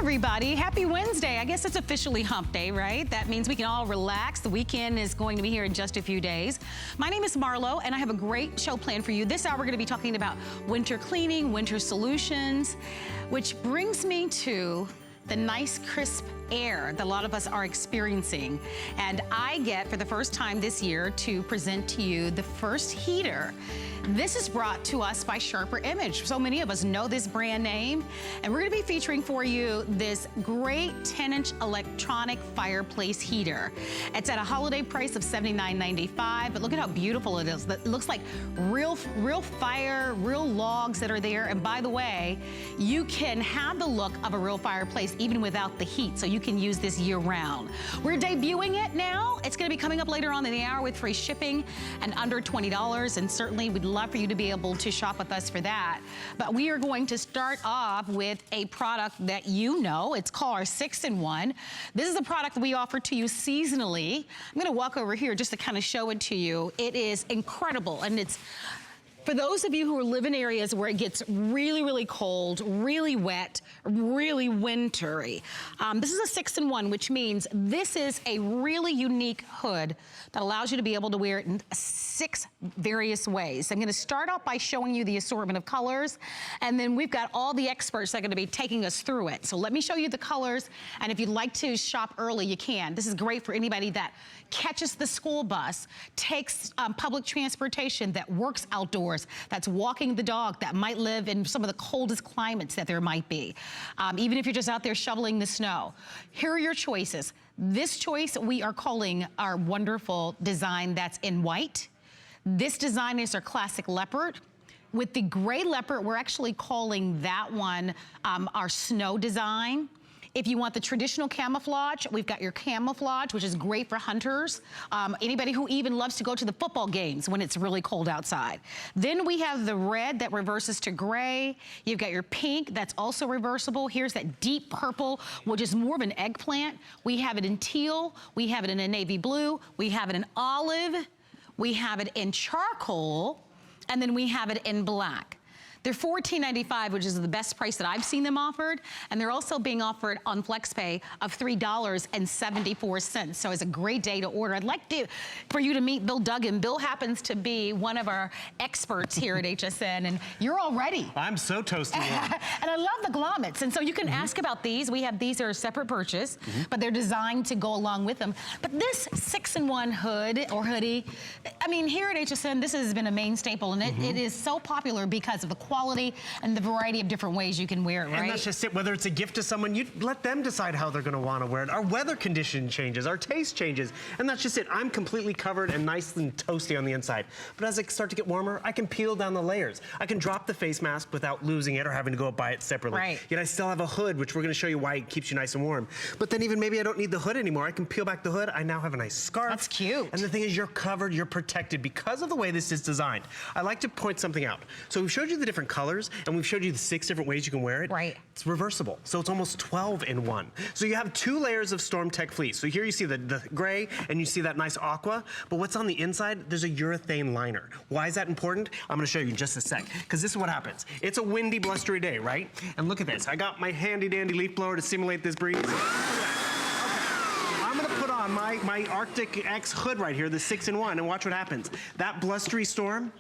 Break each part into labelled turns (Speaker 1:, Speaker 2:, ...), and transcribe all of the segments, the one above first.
Speaker 1: everybody, happy Wednesday. I guess it's officially hump day, right? That means we can all relax. The weekend is going to be here in just a few days. My name is Marlo, and I have a great show planned for you. This hour, we're gonna be talking about winter cleaning, winter solutions, which brings me to the nice crisp air that a lot of us are experiencing. And I get, for the first time this year, to present to you the first heater. This is brought to us by Sharper Image. So many of us know this brand name, and we're gonna be featuring for you this great 10-inch electronic fireplace heater. It's at a holiday price of $79.95, but look at how beautiful it is. It looks like real fire, real logs that are there. And by the way, you can have the look of a real fireplace even without the heat, so you can use this year round. We're debuting it now. It's gonna be coming up later on in the hour with free shipping and under $20, and certainly we'd love for you to be able to shop with us for that. But we are going to start off with a product that you know. It's called our 6-in-1. This is a product that we offer to you seasonally. I'm gonna walk over here just to kind of show it to you. It is incredible, and it's for those of you who live in areas where it gets really, really cold, really wet, really wintry. This is a 6-in-1, which means this is a really unique hood that allows you to be able to wear it in 6 various ways. I'm gonna start out by showing you the assortment of colors, and then we've got all the experts that are gonna be taking us through it. So let me show you the colors, and if you'd like to shop early, you can. This is great for anybody that catches the school bus, takes public transportation, that works outdoors, that's walking the dog, that might live in some of the coldest climates that there might be. Even if you're just out there shoveling the snow. Here are your choices. This choice we are calling our wonderful design that's in white. This design is our classic leopard. With the gray leopard, we're actually calling that one our snow design. If you want the traditional camouflage, we've got your camouflage, which is great for hunters. Anybody who even loves to go to the football games when it's really cold outside. Then we have the red that reverses to gray. You've got your pink that's also reversible. Here's that deep purple, which is more of an eggplant. We have it in teal. We have it in a navy blue. We have it in olive. We have it in charcoal. And then we have it in black. They're $14.95, which is the best price that I've seen them offered. And they're also being offered on FlexPay of $3.74. So it's a great day to order. I'd like for you to meet Bill Duggan. Bill happens to be one of our experts here at HSN, and you're all ready.
Speaker 2: I'm so toasty.
Speaker 1: And I love the grommets. And so you can ask about these. We have these are a separate purchase, but they're designed to go along with them. But this 6-in-1 hood or hoodie, I mean, here at HSN, this has been a main staple, and it is so popular because of the quality and the variety of different ways you can wear it, right?
Speaker 2: And that's just it. Whether it's a gift to someone, you let them decide how they're gonna wanna wear it. Our weather condition changes, our taste changes, and that's just it. I'm completely covered and nice and toasty on the inside. But as I start to get warmer, I can peel down the layers. I can drop the face mask without losing it or having to go buy it separately.
Speaker 1: Right.
Speaker 2: Yet I still have a hood, which we're gonna show you why it keeps you nice and warm. But then even maybe I don't need the hood anymore. I can peel back the hood. I now have a nice scarf.
Speaker 1: That's cute.
Speaker 2: And the thing is, you're covered, you're protected because of the way this is designed. I like to point something out. So we've showed you the different colors, and we've showed you the 6 different ways you can wear it.
Speaker 1: Right.
Speaker 2: It's reversible, so it's almost 12-in-1. So you have 2 layers of Storm Tech fleece. So here you see the gray, and you see that nice aqua, but what's on the inside, there's a urethane liner. Why is that important? I'm gonna show you in just a sec, because this is what happens. It's a windy, blustery day, right? And look at this. I got my handy-dandy leaf blower to simulate this breeze. I'm gonna put on my Arctic X hood right here, the 6-in-1, and watch what happens. That blustery storm,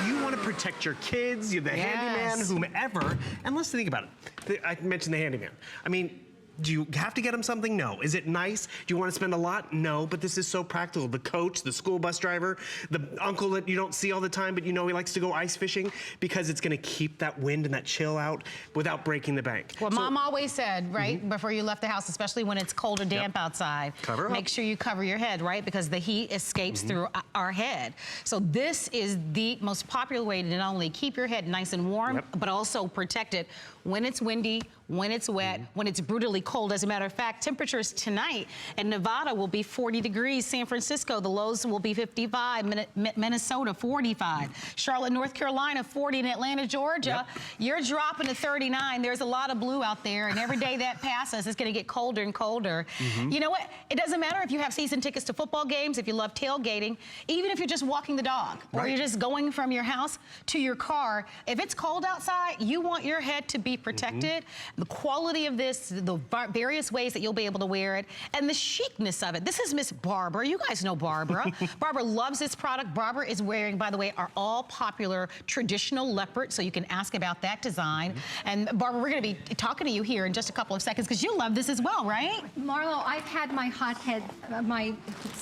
Speaker 2: you want to protect your kids, you're the handyman, whomever. And let's think about it. I mentioned the handyman. I mean, do you have to get them something? No. Is it nice? Do you want to spend a lot? No, but this is so practical. The coach, the school bus driver, the uncle that you don't see all the time, but you know he likes to go ice fishing, because it's going to keep that wind and that chill out without breaking the bank.
Speaker 1: Well, Mom always said, right, before you left the house, especially when it's cold or damp outside, make sure you cover your head, right? Because the heat escapes through our head. So this is the most popular way to not only keep your head nice and warm, but also protect it when it's windy, when it's wet, when it's brutally cold. As a matter of fact, temperatures tonight in Nevada will be 40 degrees. San Francisco, the lows will be 55. Minnesota, 45. Charlotte, North Carolina, 40. In Atlanta, Georgia, you're dropping to 39. There's a lot of blue out there, and every day that passes, it's going to get colder and colder. You know what? It doesn't matter if you have season tickets to football games, if you love tailgating, even if you're just walking the dog, or you're just going from your house to your car. If it's cold outside, you want your head to be protected. The quality of this, the various ways that you'll be able to wear it, and the chicness of it. This is Miss Barbara. You guys know Barbara. Barbara loves this product. Barbara is wearing, by the way, our all popular traditional leopard, so you can ask about that design. And Barbara, we're going to be talking to you here in just a couple of seconds because you love this as well, right?
Speaker 3: Marlo, I've had my hothead, my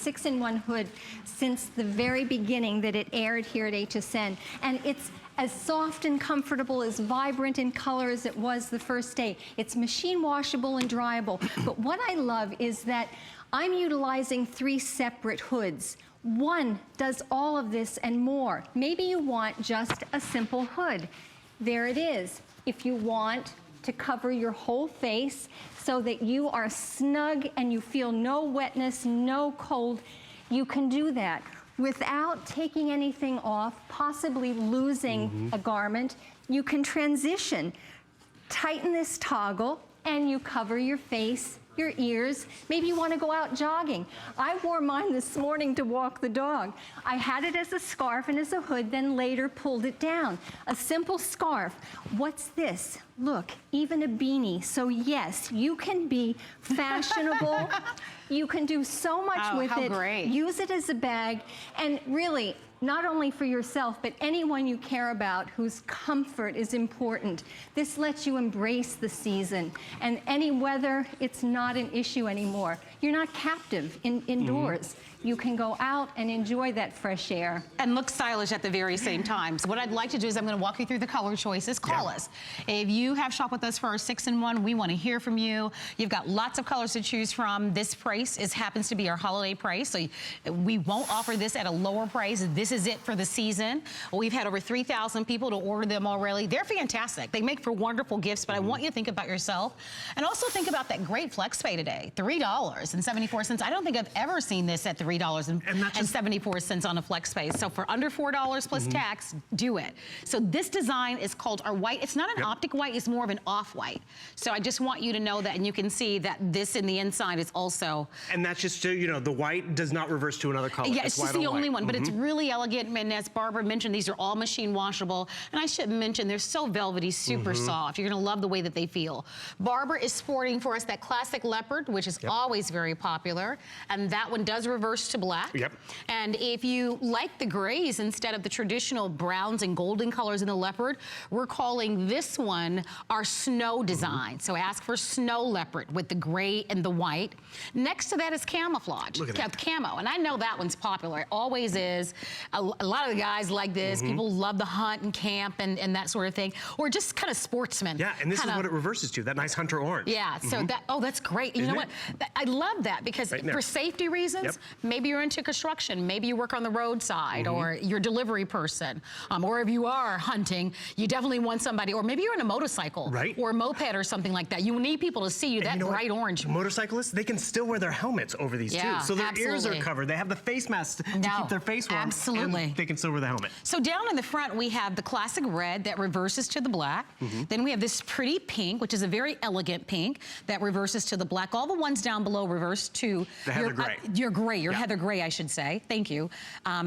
Speaker 3: 6-in-1 hood since the very beginning that it aired here at Hsn, and it's as soft and comfortable, as vibrant in color as it was the first day. It's machine washable and dryable, but what I love is that I'm utilizing 3 separate hoods. One does all of this and more. Maybe you want just a simple hood. There it is. If you want to cover your whole face so that you are snug and you feel no wetness, no cold, you can do that without taking anything off, possibly losing a garment. You can transition. Tighten this toggle and you cover your face, your ears. Maybe you want to go out jogging. I wore mine this morning to walk the dog. I had it as a scarf and as a hood, then later pulled it down. A simple scarf. What's this? Look, even a beanie. So yes, you can be fashionable. You can do so much with it.
Speaker 1: Great.
Speaker 3: Use it as a bag, and really, not only for yourself, but anyone you care about whose comfort is important. This lets you embrace the season, and any weather, it's not an issue anymore. You're not captive indoors. You can go out and enjoy that fresh air.
Speaker 1: And look stylish at the very same time. So what I'd like to do is I'm going to walk you through the color choices. Call us. If you have shopped with us for our 6-in-1, we want to hear from you. You've got lots of colors to choose from. This price happens to be our holiday price, so we won't offer this at a lower price. This is it for the season. We've had over 3,000 people to order them already. They're fantastic. They make for wonderful gifts, but I want you to think about yourself. And also think about that great flex pay today, $3.74. I don't think I've ever seen this at $3.74 on a flex pay. So for under $4 plus tax, do it. So this design is called our white. It's not an optic white, it's more of an off-white. So I just want you to know that, and you can see that this in the inside is also.
Speaker 2: And that's just, you know, the white does not reverse to another color.
Speaker 1: Yeah, it's just the only one, but it's really elegant. And as Barbara mentioned, these are all machine washable. And I should mention, they're so velvety, super soft. You're gonna love the way that they feel. Barbara is sporting for us that classic leopard, which is always very popular. And that one does reverse to black. And if you like the grays instead of the traditional browns and golden colors in the leopard, we're calling this one our snow design. So ask for snow leopard with the gray and the white. Next to that is camouflage.
Speaker 2: Look at that.
Speaker 1: Camo, and I know that one's popular. It always is. A lot of the guys like this. People love the hunt and camp and that sort of thing, or just kind of sportsmen.
Speaker 2: Yeah, and this is what it reverses to, that nice hunter orange.
Speaker 1: Yeah, so that's great. You know what? I love that because for safety reasons, maybe you're into construction, maybe you work on the roadside, or you're a delivery person, or if you are hunting, you definitely want somebody, or maybe you're on a motorcycle, or a moped or something like that. You need people to see you, that bright orange.
Speaker 2: Motorcyclists, they can still wear their helmets over these too, so their ears are covered. They have the face masks to keep their face warm. And they can still wear the helmet.
Speaker 1: So down in the front, we have the classic red that reverses to the black. Then we have this pretty pink, which is a very elegant pink that reverses to the black. All the ones down below reverse to
Speaker 2: the heather gray.
Speaker 1: Your gray, your heather gray, I should say. Thank you.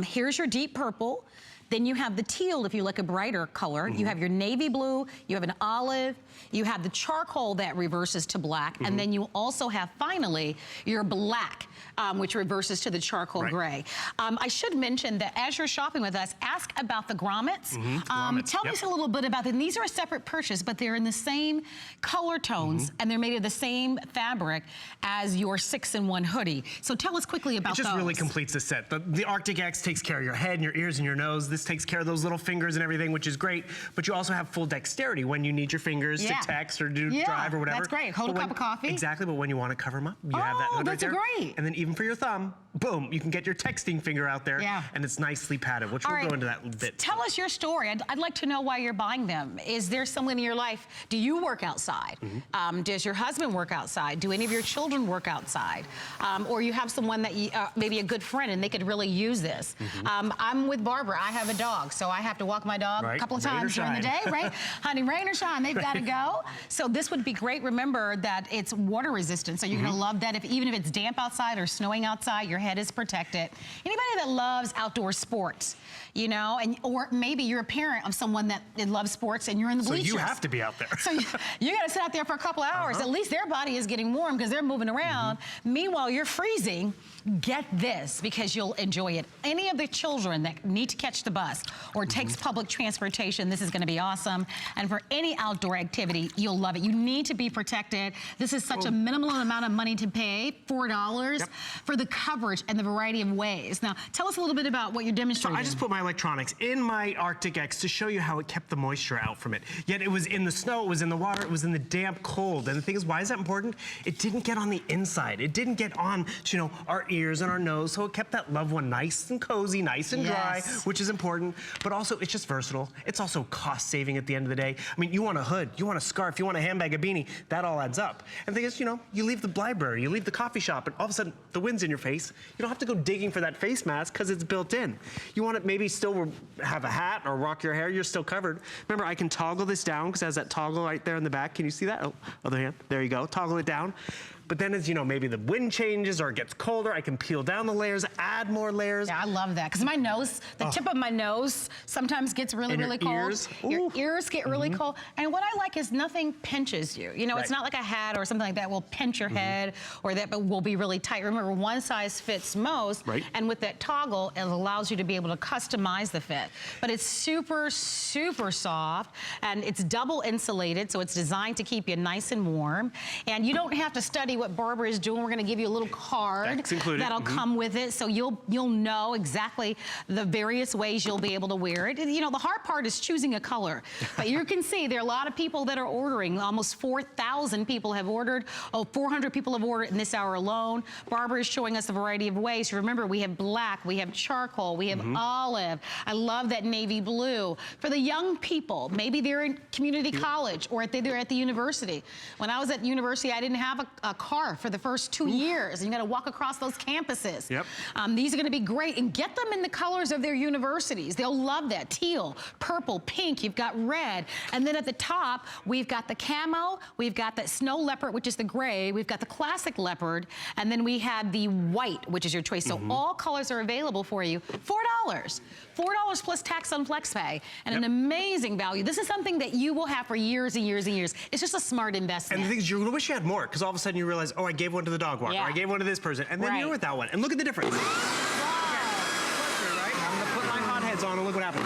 Speaker 1: Here's your deep purple. Then you have the teal if you like a brighter color. You have your navy blue, you have an olive, you have the charcoal that reverses to black, and then you also have, finally, your black, which reverses to the charcoal gray. I should mention that as you're shopping with us, ask about the grommets. Tell us a little bit about them. These are a separate purchase, but they're in the same color tones, and they're made of the same fabric as your 6-in-1 hoodie. So tell us quickly about those.
Speaker 2: It just really completes the set. The Arctic X takes care of your head and your ears and your nose. This takes care of those little fingers and everything, which is great, but you also have full dexterity when you need your fingers to text or do drive or whatever.
Speaker 1: That's great. Hold a cup of coffee.
Speaker 2: Exactly, but when you want to cover them up, you have that hood right there.
Speaker 1: Great.
Speaker 2: And then even for your thumb, boom, you can get your texting finger out there, and it's nicely padded, which we'll go into that in a bit.
Speaker 1: Tell us your story. I'd like to know why you're buying them. Is there someone in your life, do you work outside? Does your husband work outside? Do any of your children work outside? Or you have someone that, maybe a good friend, and they could really use this. I'm with Barbara. I have a dog, so I have to walk my dog a couple of times during the day, right? Honey, rain or shine, they've got to go. So this would be great. Remember that it's water resistant, so you're going to love that. Even if it's damp outside or snowing outside, your head is protected. Anybody that loves outdoor sports, you know, or maybe you're a parent of someone that loves sports and you're in the bleachers.
Speaker 2: So you have to be out there.
Speaker 1: So you got to sit out there for a couple of hours. At least their body is getting warm because they're moving around. Meanwhile, you're freezing. Get this, because you'll enjoy it. Any of the children that need to catch the bus or takes public transportation, this is going to be awesome. And for any outdoor activity, you'll love it. You need to be protected. This is such a minimal amount of money to pay, $4, for the coverage and the variety of ways. Now, tell us a little bit about what you're demonstrating.
Speaker 2: So I just put my electronics in my Arctic X to show you how it kept the moisture out from it. Yet it was in the snow, it was in the water, it was in the damp cold. And the thing is, why is that important? It didn't get on the inside. It didn't get on, you know, our ears and our nose, so it kept that loved one nice and cozy, nice and dry, which is important. But also, it's just versatile. It's also cost-saving at the end of the day. I mean, you want a hood, you want a scarf, you want a handbag, a beanie, that all adds up. And the thing is, you know, you leave the library, you leave the coffee shop, and all of a sudden, the wind's in your face. You don't have to go digging for that face mask because it's built in. You want to maybe still have a hat or rock your hair, you're still covered. Remember, I can toggle this down because it has that toggle right there in the back. Can you see that? Oh, other hand. There you go. Toggle it down. But then as, you know, maybe the wind changes or it gets colder, I can peel down the layers, add more layers.
Speaker 1: Yeah, I love that. Because my nose, the tip of my nose sometimes gets really cold.
Speaker 2: Ears?
Speaker 1: Your ears get really cold. And what I like is nothing pinches you. You know, it's not like a hat or something like that will pinch your head or that will be really tight. Remember, one size fits most. And with that toggle, it allows you to be able to customize the fit. But it's super, super soft. And it's double insulated, so it's designed to keep you nice and warm. And you don't have to study what Barbara is doing. We're going to give you a little card that'll come with it, so you'll know exactly the various ways you'll be able to wear it. You know, the hard part is choosing a color, but you can see there are a lot of people that are ordering. Almost 4,000 people have ordered. 400 people have ordered in this hour alone. Barbara is showing us a variety of ways. Remember, we have black, we have charcoal, we have olive. I love that navy blue. For the young people, maybe they're in community college or they're at the university. When I was at university, I didn't have a car for the first 2 years. And you got to walk across those campuses. These are going to be great. And get them in the colors of their universities. They'll love that. Teal, purple, pink. You've got red. And then at the top, we've got the camo. We've got the snow leopard, which is the gray. We've got the classic leopard. And then we have the white, which is your choice. So all colors are available for you. $4. $4 plus tax on FlexPay. And an amazing value. This is something that you will have for years and years and years. It's just a smart investment.
Speaker 2: And the thing is, you're going to wish you had more, because all of a sudden you realize, oh, I gave one to the dog walker, I gave one to this person, and then you're without one. And look at the difference. Right? I'm going to put my hot heads on and look what happens.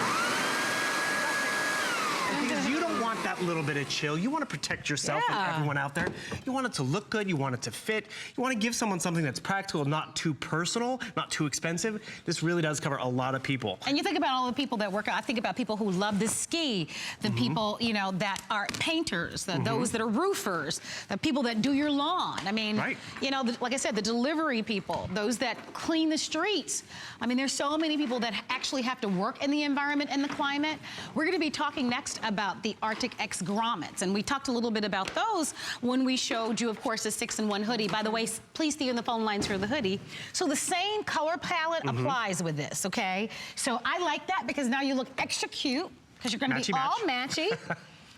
Speaker 2: Because you don't want that little bit of chill. You want to protect yourself and everyone out there. You want it to look good. You want it to fit. You want to give someone something that's practical, not too personal, not too expensive. This really does cover a lot of people.
Speaker 1: And you think about all the people that work out. I think about people who love to ski, the people, you know, that are painters, those that are roofers, the people that do your lawn. I mean, you know, like I said, the delivery people, those that clean the streets. I mean, there's so many people that actually have to work in the environment and the climate. We're going to be talking next about the Arctic X Grommets, and we talked a little bit about those when we showed you, of course, the 6-in-1 hoodie. By the way, please stay on the phone lines for the hoodie. So the same color palette applies with this, okay? So I like that because now you look extra cute because you're going to be all matchy.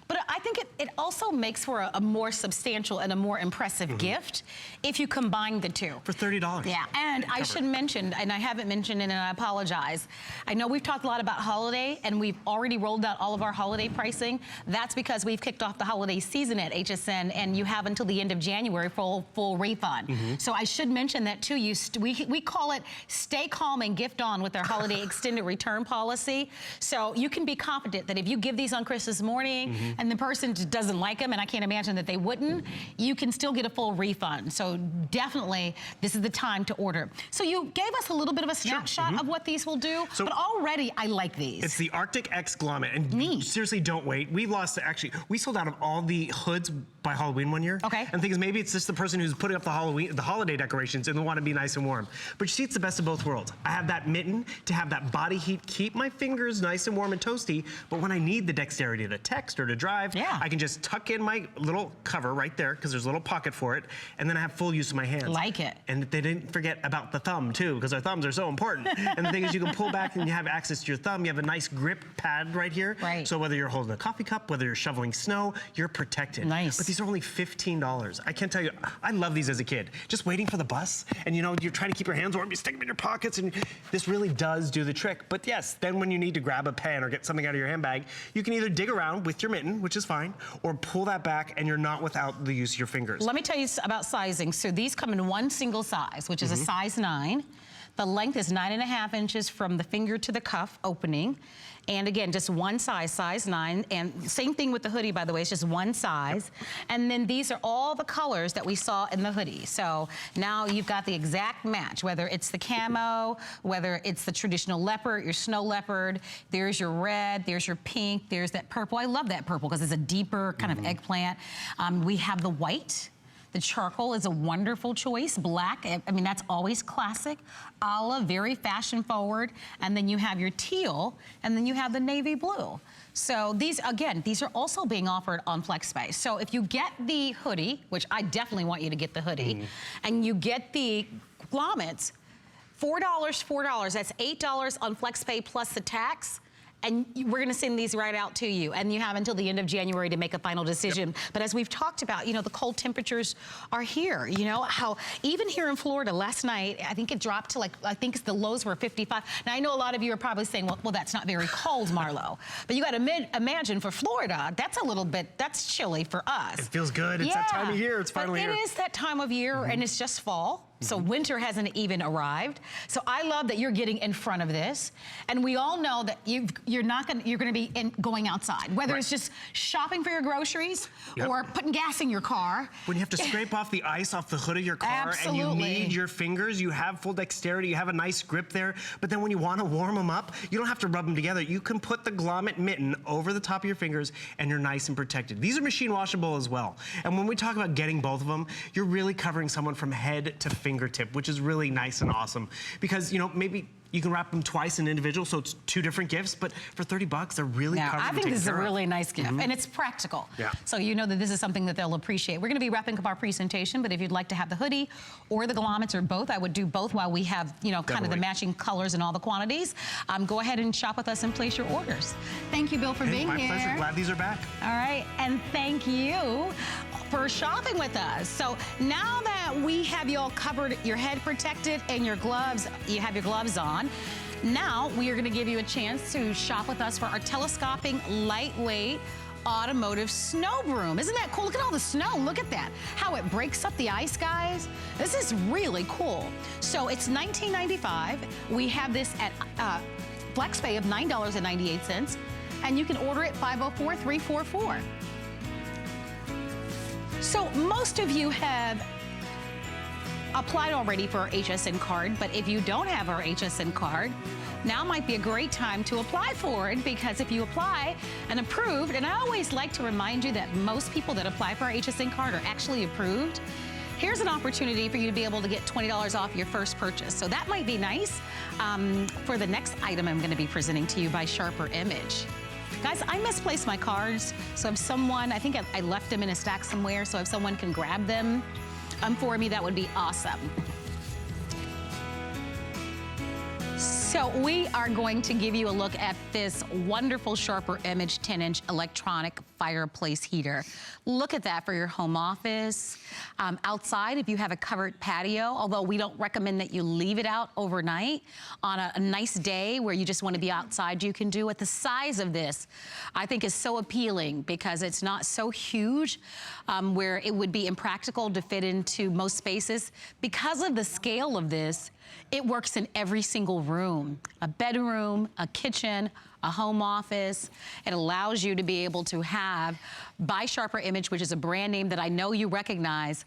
Speaker 1: But I think it also makes for a more substantial and a more impressive gift if you combine the two.
Speaker 2: For $30.
Speaker 1: Yeah, and I should mention, and I haven't mentioned it and I apologize, I know we've talked a lot about holiday and we've already rolled out all of our holiday pricing. That's because we've kicked off the holiday season at HSN and you have until the end of January for full refund. So I should mention that too. We call it Stay Calm and Gift On with our holiday extended return policy. So you can be confident that if you give these on Christmas morning, and the person just doesn't like them, and I can't imagine that they wouldn't, you can still get a full refund. So definitely, this is the time to order. So you gave us a little bit of a snapshot of what these will do, but already I like these.
Speaker 2: It's the Arctic X Grommet, and seriously, don't wait. We lost, actually, we sold out of all the hoods by Halloween one year.
Speaker 1: Okay.
Speaker 2: And the thing is, maybe it's just the person who's putting up the holiday decorations and they want to be nice and warm. But you see, it's the best of both worlds. I have that mitten to have that body heat, keep my fingers nice and warm and toasty, but when I need the dexterity to text or to drive, I can just tuck in my little cover right there, because there's a little pocket for it, and then I have full use of my hands.
Speaker 1: Like it.
Speaker 2: And they didn't forget about the thumb, too, because our thumbs are so important. And the thing is, you can pull back and you have access to your thumb. You have a nice grip pad right here.
Speaker 1: Right.
Speaker 2: So whether you're holding a coffee cup, whether you're shoveling snow, you're protected.
Speaker 1: Nice.
Speaker 2: But these are only $15. I can't tell you, I love these as a kid. Just waiting for the bus, and you know, you're trying to keep your hands warm, you stick them in your pockets, and this really does do the trick. But yes, then when you need to grab a pen or get something out of your handbag, you can either dig around with your mitten, which is fine, or pull that back and you're not without the use of your fingers.
Speaker 1: Let me tell you about sizing. So these come in one single size, which is a size 9. The length is 9.5 inches from the finger to the cuff opening. And again, just one size, size 9. And same thing with the hoodie, by the way, it's just one size. And then these are all the colors that we saw in the hoodie. So now you've got the exact match, whether it's the camo, whether it's the traditional leopard, your snow leopard, there's your red, there's your pink, there's that purple. I love that purple because it's a deeper kind of eggplant. We have the white. The charcoal is a wonderful choice. Black, I mean, that's always classic. Olive, very fashion forward. And then you have your teal, and then you have the navy blue. So these, again, these are also being offered on FlexSpace. So if you get the hoodie, which I definitely want you to get the hoodie, and you get the grommets, $4, that's $8 on FlexPay plus the tax. And we're gonna send these right out to you. And you have until the end of January to make a final decision. But as we've talked about, you know, the cold temperatures are here. You know, how even here in Florida last night, I think it dropped to like, I think the lows were 55. Now I know a lot of you are probably saying, well that's not very cold, Marlo. But you gotta imagine for Florida, that's a little bit, that's chilly for us.
Speaker 2: It feels good, it's that time of year, it's finally here.
Speaker 1: It is that time of year and it's just fall. So winter hasn't even arrived. So I love that you're getting in front of this. And we all know that you're gonna be going outside, whether it's just shopping for your groceries or putting gas in your car.
Speaker 2: When you have to scrape off the ice off the hood of your car and you need your fingers, you have full dexterity, you have a nice grip there, but then when you wanna warm them up, you don't have to rub them together. You can put the grommet mitten over the top of your fingers and you're nice and protected. These are machine washable as well. And when we talk about getting both of them, you're really covering someone from head to fingertip, which is really nice and awesome. Because, you know, maybe you can wrap them twice in individual, so it's 2 different gifts, but for 30 bucks, they're really covered.
Speaker 1: I think this is a really nice gift, and it's practical. So you know that this is something that they'll appreciate. We're gonna be wrapping up our presentation, but if you'd like to have the hoodie or the grommets or both, I would do both while we have, you know, kind of the matching colors and all the quantities. Go ahead and shop with us and place your orders. Thank you, Bill, for being here.
Speaker 2: My pleasure, glad these are back.
Speaker 1: All right, and thank you for shopping with us. So now that we have you all covered, your head protected and your gloves, you have your gloves on, now we are gonna give you a chance to shop with us for our telescoping, lightweight, automotive snow broom. Isn't that cool? Look at all the snow, look at that. How it breaks up the ice, guys. This is really cool. So it's $19.95. We have this at FlexPay of $9.98, and you can order it 504-344. So most of you have applied already for our HSN card, but if you don't have our HSN card, now might be a great time to apply for it, because if you apply and approved, and I always like to remind you that most people that apply for our HSN card are actually approved, here's an opportunity for you to be able to get $20 off your first purchase. So that might be nice for the next item I'm gonna be presenting to you by Sharper Image. Guys, I misplaced my cards, so if someone, I think I left them in a stack somewhere, so if someone can grab them for me, that would be awesome. So we are going to give you a look at this wonderful Sharper Image 10-inch electronic fireplace heater. Look at that for your home office. Outside, if you have a covered patio, although we don't recommend that you leave it out overnight, on a nice day where you just want to be outside, you can do it. The size of this, I think, is so appealing because it's not so huge where it would be impractical to fit into most spaces. Because of the scale of this, it works in every single room, a bedroom, a kitchen, a home office. It allows you to be able to have, by Sharper Image, which is a brand name that I know you recognize,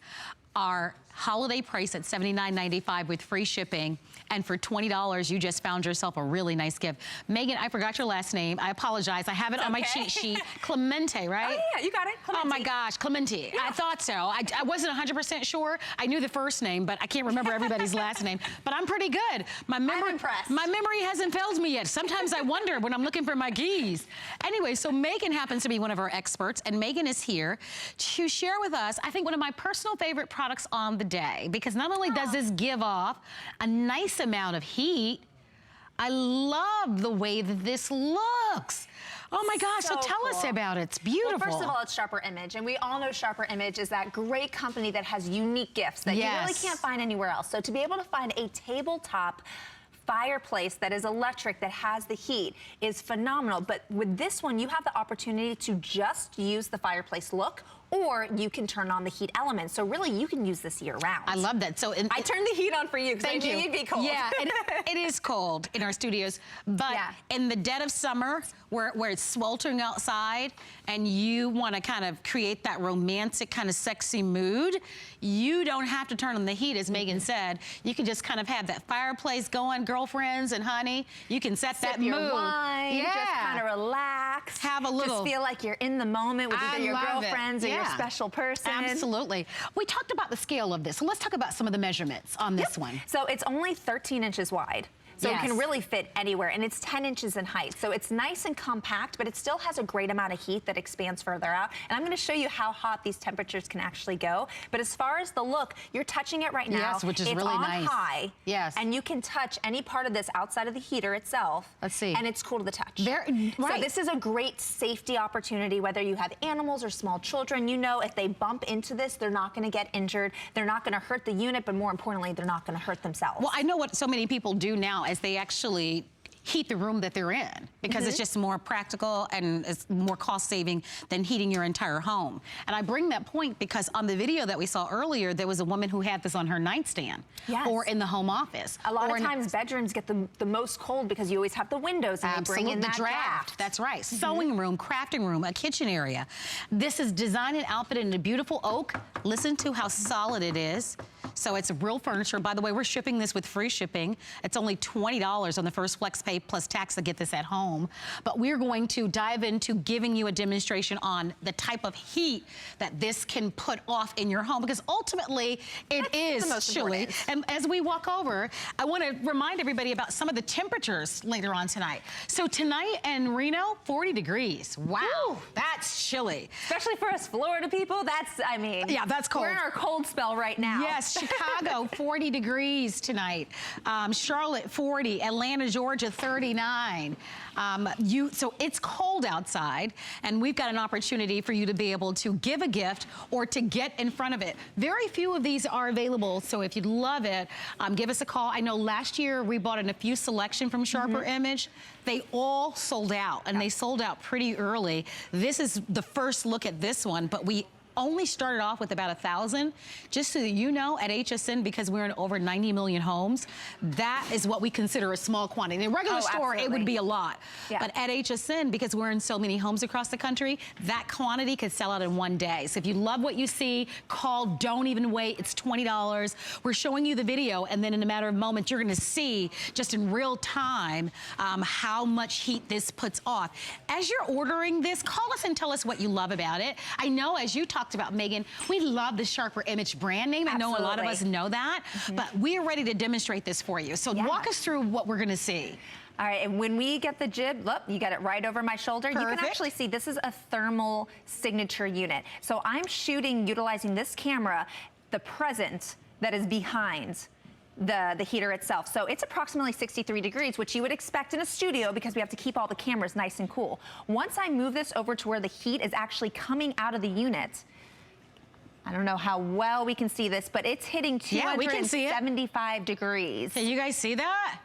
Speaker 1: our holiday price at $79.95 with free shipping. And for $20, you just found yourself a really nice gift. Megan, I forgot your last name. I apologize. I have it on my cheat sheet. Clemente, right?
Speaker 4: Oh, yeah, you got it. Clemente.
Speaker 1: Oh, my gosh, Clemente. Yeah. I thought so. I wasn't 100% sure. I knew the first name, but I can't remember everybody's last name. But I'm pretty good.
Speaker 4: I'm impressed.
Speaker 1: My memory hasn't failed me yet. Sometimes I wonder when I'm looking for my keys. Anyway, so Megan happens to be one of our experts, and Megan is here to share with us, I think, one of my personal favorite products on the day, because not only does this give off a nice amount of heat, I love the way that this looks. Oh my gosh, so tell us about it. It's beautiful.
Speaker 4: Well, first of all, it's Sharper Image, and we all know Sharper Image is that great company that has unique gifts that you really can't find anywhere else. So to be able to find a tabletop fireplace that is electric, that has the heat, is phenomenal. But with this one, you have the opportunity to just use the fireplace look, or you can turn on the heat element. So really, you can use this year round.
Speaker 1: I love that. So
Speaker 4: I turned the heat on for you because I knew you'd be cold.
Speaker 1: Yeah, it is cold in our studios, but in the dead of summer, where it's sweltering outside, and you want to kind of create that romantic, kind of sexy mood, you don't have to turn on the heat, as Megan said. You can just kind of have that fireplace going, girlfriends and honey. You can set that mood.
Speaker 4: Your wine, just kind of relax.
Speaker 1: Have a little.
Speaker 4: Just feel like you're in the moment with either your girlfriends or your special person.
Speaker 1: Absolutely. We talked about the scale of this, so let's talk about some of the measurements on this one.
Speaker 4: So it's only 13 inches wide. So it can really fit anywhere, and it's 10 inches in height. So it's nice and compact, but it still has a great amount of heat that expands further out. And I'm gonna show you how hot these temperatures can actually go. But as far as the look, you're touching it right now.
Speaker 1: Yes, which is
Speaker 4: it's
Speaker 1: really nice.
Speaker 4: It's on high.
Speaker 1: Yes.
Speaker 4: And you can touch any part of this outside of the heater itself.
Speaker 1: Let's see.
Speaker 4: And it's cool to the touch.
Speaker 1: Right.
Speaker 4: So this is a great safety opportunity, whether you have animals or small children. You know, if they bump into this, they're not gonna get injured. They're not gonna hurt the unit, but more importantly, they're not gonna hurt themselves.
Speaker 1: Well, I know what so many people do now is they actually heat the room that they're in, because it's just more practical and it's more cost saving than heating your entire home. And I bring that point because on the video that we saw earlier, there was a woman who had this on her nightstand or in the home office.
Speaker 4: A lot of times bedrooms get the most cold because you always have the windows and you bring in that draft.
Speaker 1: That's right. Sewing room, crafting room, a kitchen area. This is designed and outfitted in a beautiful oak. Listen to how solid it is. So it's real furniture. By the way, we're shipping this with free shipping. It's only $20 on the first flex pay plus tax to get this at home. But we're going to dive into giving you a demonstration on the type of heat that this can put off in your home, because ultimately it is chilly. And as we walk over, I want to remind everybody about some of the temperatures later on tonight. So tonight in Reno, 40 degrees. Wow, woo, that's chilly.
Speaker 4: Especially for us Florida people, that's, I mean,
Speaker 1: yeah, that's cold.
Speaker 4: We're in our cold spell right now.
Speaker 1: Yes, Chicago, 40 degrees tonight. Charlotte, 40. Atlanta, Georgia, 39. So it's cold outside, and we've got an opportunity for you to be able to give a gift or to get in front of it. Very few of these are available, so if you'd love it, give us a call. I know last year we bought in a few selection from Sharper Image. They all sold out, and they sold out pretty early. This is the first look at this one, but we only started off with about 1,000. Just so that you know, at Hsn, because we're in over 90 million homes, that is what we consider a small quantity. In a regular store, it would be a lot. But at Hsn, because we're in so many homes across the country, that quantity could sell out in one day. So if you love what you see, call, don't even wait. It's $20. We're showing you the video, and then in a matter of moments, you're gonna see just in real time how much heat this puts off. As you're ordering this, call us and tell us what you love about it. I know, as you talked about, Megan, we love the Sharper Image brand name. I know a lot of us know that, but we are ready to demonstrate this for you. So walk us through what we're gonna see.
Speaker 4: All right, and when we get the jib, look, you got it right over my shoulder. You can actually see this is a thermal signature unit. So I'm shooting, utilizing this camera, the present that is behind the heater itself. So it's approximately 63 degrees, which you would expect in a studio because we have to keep all the cameras nice and cool. Once I move this over to where the heat is actually coming out of the unit, I don't know how well we can see this, but it's hitting 275 degrees.
Speaker 1: Can you guys see that?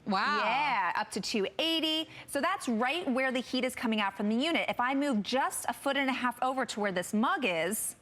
Speaker 1: Wow.
Speaker 4: Yeah, up to 280. So that's right where the heat is coming out from the unit. If I move just a foot and a half over to where this mug is,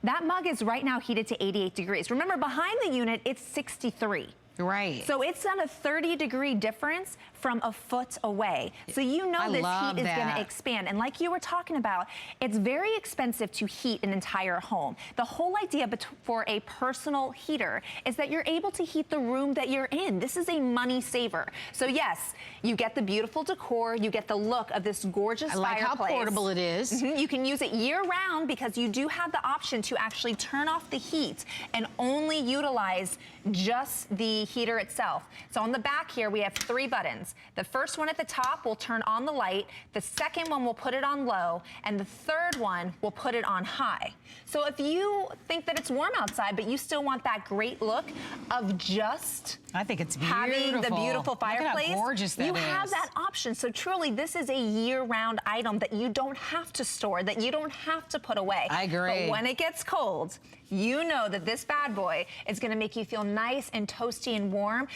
Speaker 4: that mug is right now heated to 88 degrees. Remember, behind the unit, it's 63.
Speaker 1: Right.
Speaker 4: So it's on a 30-degree difference from a foot away. So you know this heat is going to expand. And like you were talking about, it's very expensive to heat an entire home. The whole idea for a personal heater is that you're able to heat the room that you're in. This is a money saver. So yes, you get the beautiful decor, you get the look of this gorgeous fireplace.
Speaker 1: I like how portable it is.
Speaker 4: You can use it year-round because you do have the option to actually turn off the heat and only utilize just the heater itself. So on the back here, we have 3 buttons. The first one at the top will turn on the light. The second one will put it on low. And the third one will put it on high. So if you think that it's warm outside, but you still want that great look of just
Speaker 1: I think it's beautiful.
Speaker 4: Having the beautiful fireplace,
Speaker 1: look at how gorgeous that
Speaker 4: you have that option. So truly, this is a year-round item that you don't have to store, that you don't have to put away.
Speaker 1: I agree.
Speaker 4: But when it gets cold, you know that this bad boy is going to make you feel nice and toasty and warm.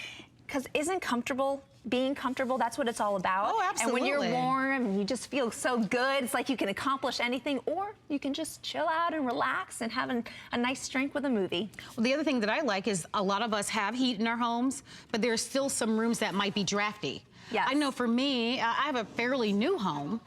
Speaker 4: Because being comfortable, that's what it's all about.
Speaker 1: Oh, absolutely.
Speaker 4: And when you're warm and you just feel so good, it's like you can accomplish anything, or you can just chill out and relax and have a nice drink with a movie.
Speaker 1: Well, the other thing that I like is a lot of us have heat in our homes, but there's still some rooms that might be drafty.
Speaker 4: Yes.
Speaker 1: I know for me, I have a fairly new home.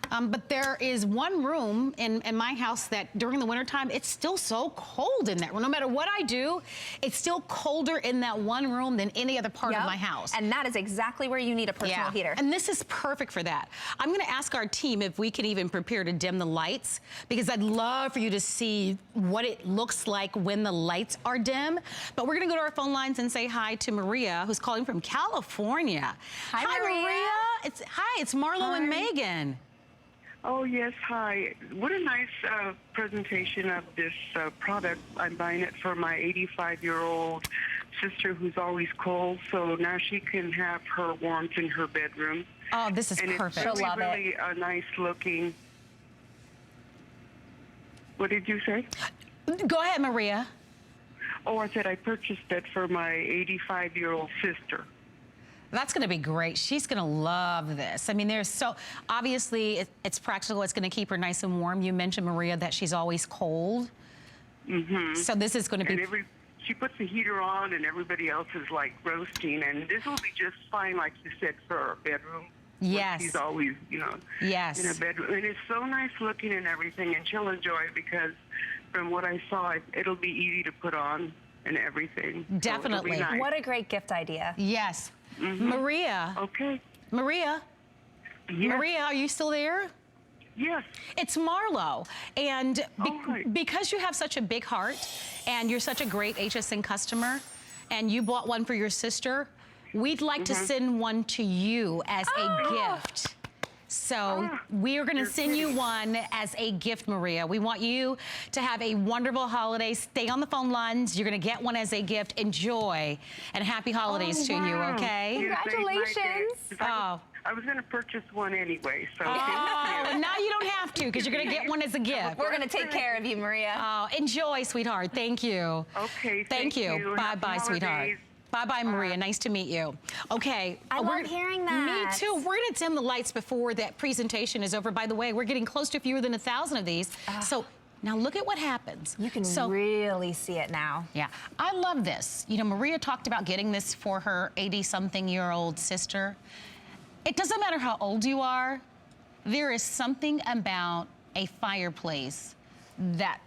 Speaker 1: But there is one room in my house that during the wintertime, it's still so cold in that room. No matter what I do, it's still colder in that one room than any other part of my house.
Speaker 4: And that is exactly where you need a personal heater.
Speaker 1: And this is perfect for that. I'm gonna ask our team if we can even prepare to dim the lights, because I'd love for you to see what it looks like when the lights are dim. But we're gonna go to our phone lines and say hi to Maria, who's calling from California.
Speaker 4: Hi, Maria.
Speaker 1: It's Marlo and Megan.
Speaker 5: Oh, yes, hi. What a nice presentation of this product. I'm buying it for my 85-year-old sister who's always cold, so now she can have her warmth in her bedroom.
Speaker 1: Oh, this is
Speaker 5: and
Speaker 1: perfect.
Speaker 5: It's really a nice looking. What did you say?
Speaker 1: Go ahead, Maria.
Speaker 5: Oh, I said I purchased it for my 85-year-old sister.
Speaker 1: That's going to be great. She's going to love this. I mean, obviously, it's practical. It's going to keep her nice and warm. You mentioned, Maria, that she's always cold.
Speaker 5: Mm-hmm.
Speaker 1: So this is going to be...
Speaker 5: And she puts the heater on and everybody else is like roasting. And this will be just fine, like you said, for her bedroom.
Speaker 1: Yes.
Speaker 5: She's always,
Speaker 1: yes.
Speaker 5: in a bedroom. And it's so nice looking and everything. And she'll enjoy it because from what I saw, it'll be easy to put on and everything.
Speaker 1: Definitely.
Speaker 5: So nice.
Speaker 4: What a great gift idea.
Speaker 1: Yes.
Speaker 5: Mm-hmm.
Speaker 1: Maria.
Speaker 5: Okay.
Speaker 1: Maria.
Speaker 5: Yes.
Speaker 1: Maria, are you still there?
Speaker 5: Yes.
Speaker 1: It's Marlo. And
Speaker 5: right.
Speaker 1: because you have such a big heart and you're such a great Hsn customer and you bought one for your sister, we'd like to send one to you as a gift. So we are going to send you one as a gift, Maria. We want you to have a wonderful holiday. Stay on the phone lines. You're going to get one as a gift. Enjoy, and happy holidays to you, okay?
Speaker 4: Congratulations.
Speaker 5: I was going to purchase one anyway, so
Speaker 1: now you don't have to, because you're going to get one as a gift.
Speaker 4: We're going to take care of you, Maria.
Speaker 1: Oh, enjoy, sweetheart. Thank you.
Speaker 5: Okay,
Speaker 1: thank you. Bye-bye, sweetheart. Bye-bye, Maria. Nice to meet you. Okay.
Speaker 4: I love hearing that.
Speaker 1: Me too. We're going to dim the lights before that presentation is over. By the way, we're getting close to fewer than 1,000 of these. So now look at what happens.
Speaker 4: You can really see it now.
Speaker 1: Yeah. I love this. You know, Maria talked about getting this for her 80-something-year-old sister. It doesn't matter how old you are. There is something about a fireplace that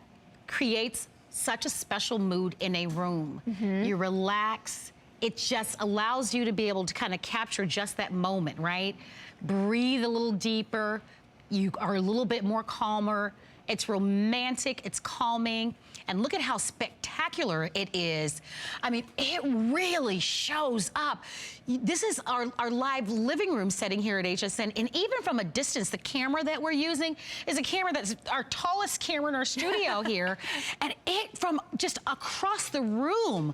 Speaker 1: creates such a special mood in a room. You relax. It just allows you to be able to kind of capture just that moment, right? Breathe a little deeper. You are a little bit more calmer. It's romantic, it's calming, and look at how spectacular it is. I mean, it really shows up. This is our live living room setting here at Hsn, and even from a distance, the camera that we're using is a camera that's our tallest camera in our studio here, and it from just across the room.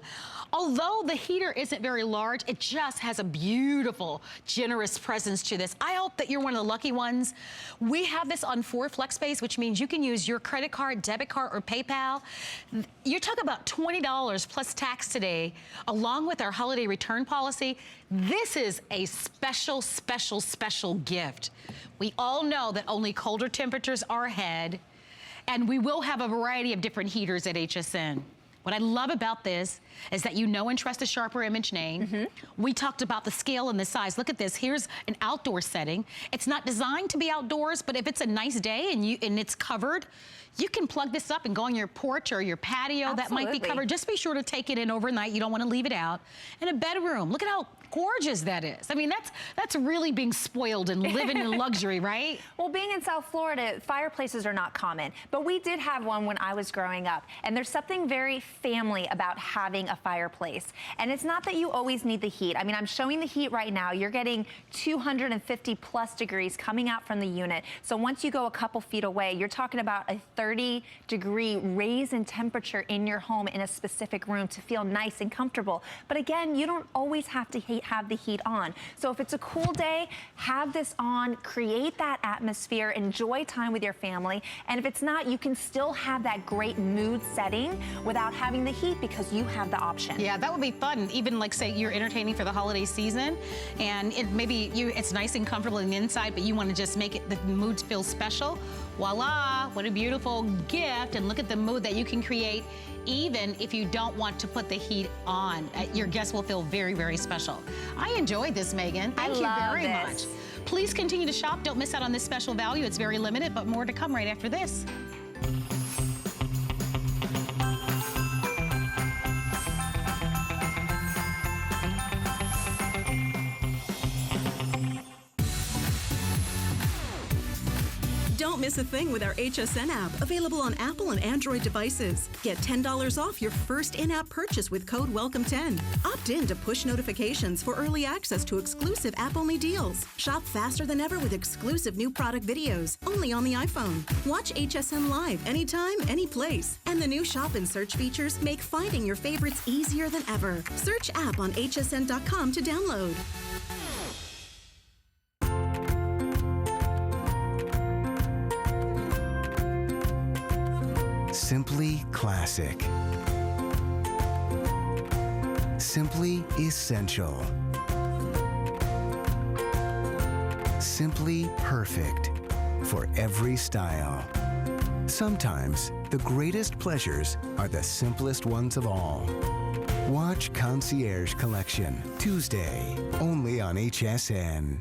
Speaker 1: Although the heater isn't very large, it just has a beautiful, generous presence to this. I hope that you're one of the lucky ones. We have this on 4 FlexPays, which means you can use your credit card, debit card, or PayPal. You're talking about $20 plus tax today, along with our holiday return policy. This is a special, special, special gift. We all know that only colder temperatures are ahead, and we will have a variety of different heaters at Hsn. What I love about this is that you know and trust the Sharper Image name. We talked about the scale and the size. Look at this. Here's an outdoor setting. It's not designed to be outdoors, but if it's a nice day and it's covered, you can plug this up and go on your porch or your patio that might be covered. Just be sure to take it in overnight. You don't want to leave it out. And a bedroom. Look at how gorgeous that is. I mean, that's really being spoiled and living in luxury, right?
Speaker 4: Well, being in South Florida, fireplaces are not common, but we did have one when I was growing up. And there's something very family about having a fireplace. And it's not that you always need the heat. I mean, I'm showing the heat right now. You're getting 250 plus degrees coming out from the unit. So once you go a couple feet away, you're talking about a 30-degree raise in temperature in your home in a specific room to feel nice and comfortable. But again, you don't always have to have the heat on. So if it's a cool day, have this on, create that atmosphere, enjoy time with your family. And if it's not, you can still have that great mood setting without having the heat because you have the option.
Speaker 1: Yeah, that would be fun. Even like say you're entertaining for the holiday season and it's nice and comfortable in the inside, but you want to just make it the mood feel special. Voila, what a beautiful gift. And look at the mood that you can create even if you don't want to put the heat on. Your guests will feel very, very special. I enjoyed this, Megan. Thank you very much. Please continue to shop. Don't miss out on this special value. It's very limited, but more to come right after this.
Speaker 6: Don't miss a thing with our Hsn app, available on Apple and Android devices. Get $10 off your first in-app purchase with code WELCOME10. Opt in to push notifications for early access to exclusive app-only deals. Shop faster than ever with exclusive new product videos, only on the iPhone. Watch Hsn Live anytime, any place. And the new shop and search features make finding your favorites easier than ever. Search app on hsn.com to download.
Speaker 7: Simply classic. Simply essential. Simply perfect for every style. Sometimes the greatest pleasures are the simplest ones of all. Watch Concierge Collection, Tuesday, only on HSN.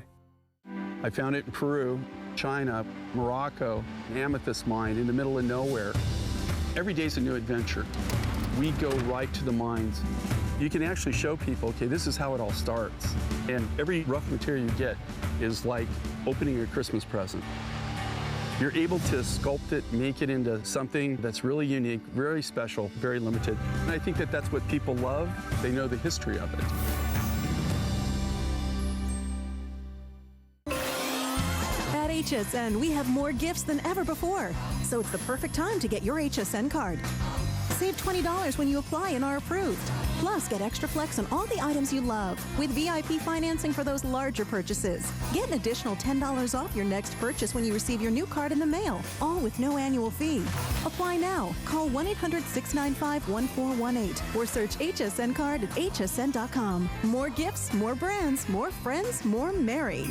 Speaker 8: I found it in Peru, China, Morocco, an amethyst mine in the middle of nowhere. Every day's a new adventure. We go right to the mines. You can actually show people, okay, this is how it all starts. And every rough material you get is like opening a Christmas present. You're able to sculpt it, make it into something that's really unique, very special, very limited. And I think that that's what people love. They know the history of it.
Speaker 6: At HSN, we have more gifts than ever before, so it's the perfect time to get your HSN card. Save $20 when you apply and are approved. Plus, get extra flex on all the items you love with VIP financing for those larger purchases. Get an additional $10 off your next purchase when you receive your new card in the mail, all with no annual fee. Apply now. Call 1-800-695-1418 or search HSN card at hsn.com. More gifts, more brands, more friends, more merry.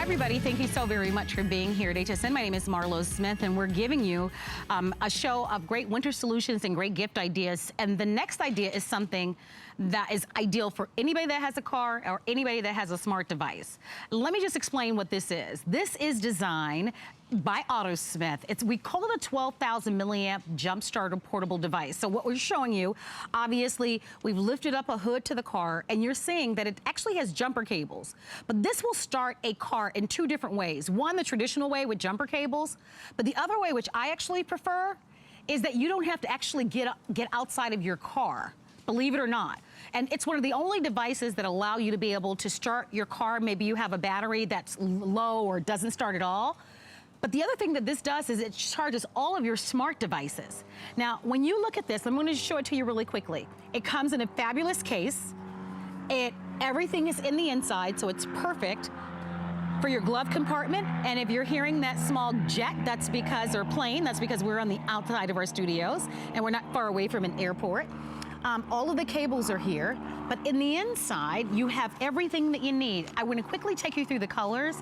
Speaker 1: Everybody, thank you so very much for being here at HSN. My name is Marlo Smith, and we're giving you a show of great winter solutions and great gift ideas. And the next idea is something that is ideal for anybody that has a car or anybody that has a smart device. Let me just explain what this is. This is designed by AutoSmith. We call it a 12,000 milliamp jump starter portable device. So what we're showing you, obviously, we've lifted up a hood to the car, and you're seeing that it actually has jumper cables. But this will start a car in two different ways. One, the traditional way with jumper cables, but the other way, which I actually prefer, is that you don't have to actually get outside of your car, believe it or not. And it's one of the only devices that allow you to be able to start your car. Maybe you have a battery that's low or doesn't start at all. But the other thing that this does is it charges all of your smart devices. Now, when you look at this, I'm going to show it to you really quickly. It comes in a fabulous case. Everything is in the inside, so it's perfect for your glove compartment. And if you're hearing that small jet, that's because we're on the outside of our studios, and we're not far away from an airport. All of the cables are here, but in the inside, you have everything that you need. I want to quickly take you through the colors,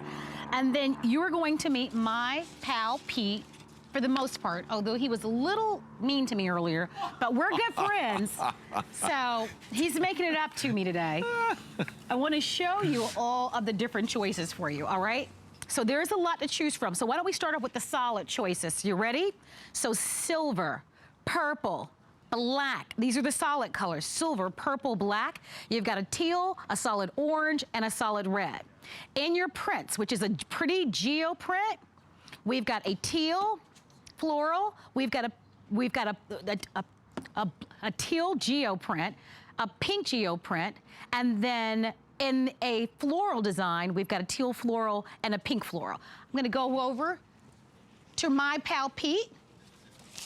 Speaker 1: and then you're going to meet my pal, Pete, for the most part, although he was a little mean to me earlier, but we're good friends. So he's making it up to me today. I want to show you all of the different choices for you, all right? So there's a lot to choose from. So why don't we start off with the solid choices? You ready? So silver, purple, black. These are the solid colors, silver, purple, black. You've got a teal, a solid orange, and a solid red. In your prints, which is a pretty geo print, we've got a teal, floral, we've got a teal geo print, a pink geo print, and then in a floral design, we've got a teal floral and a pink floral. I'm gonna go over to my pal Pete.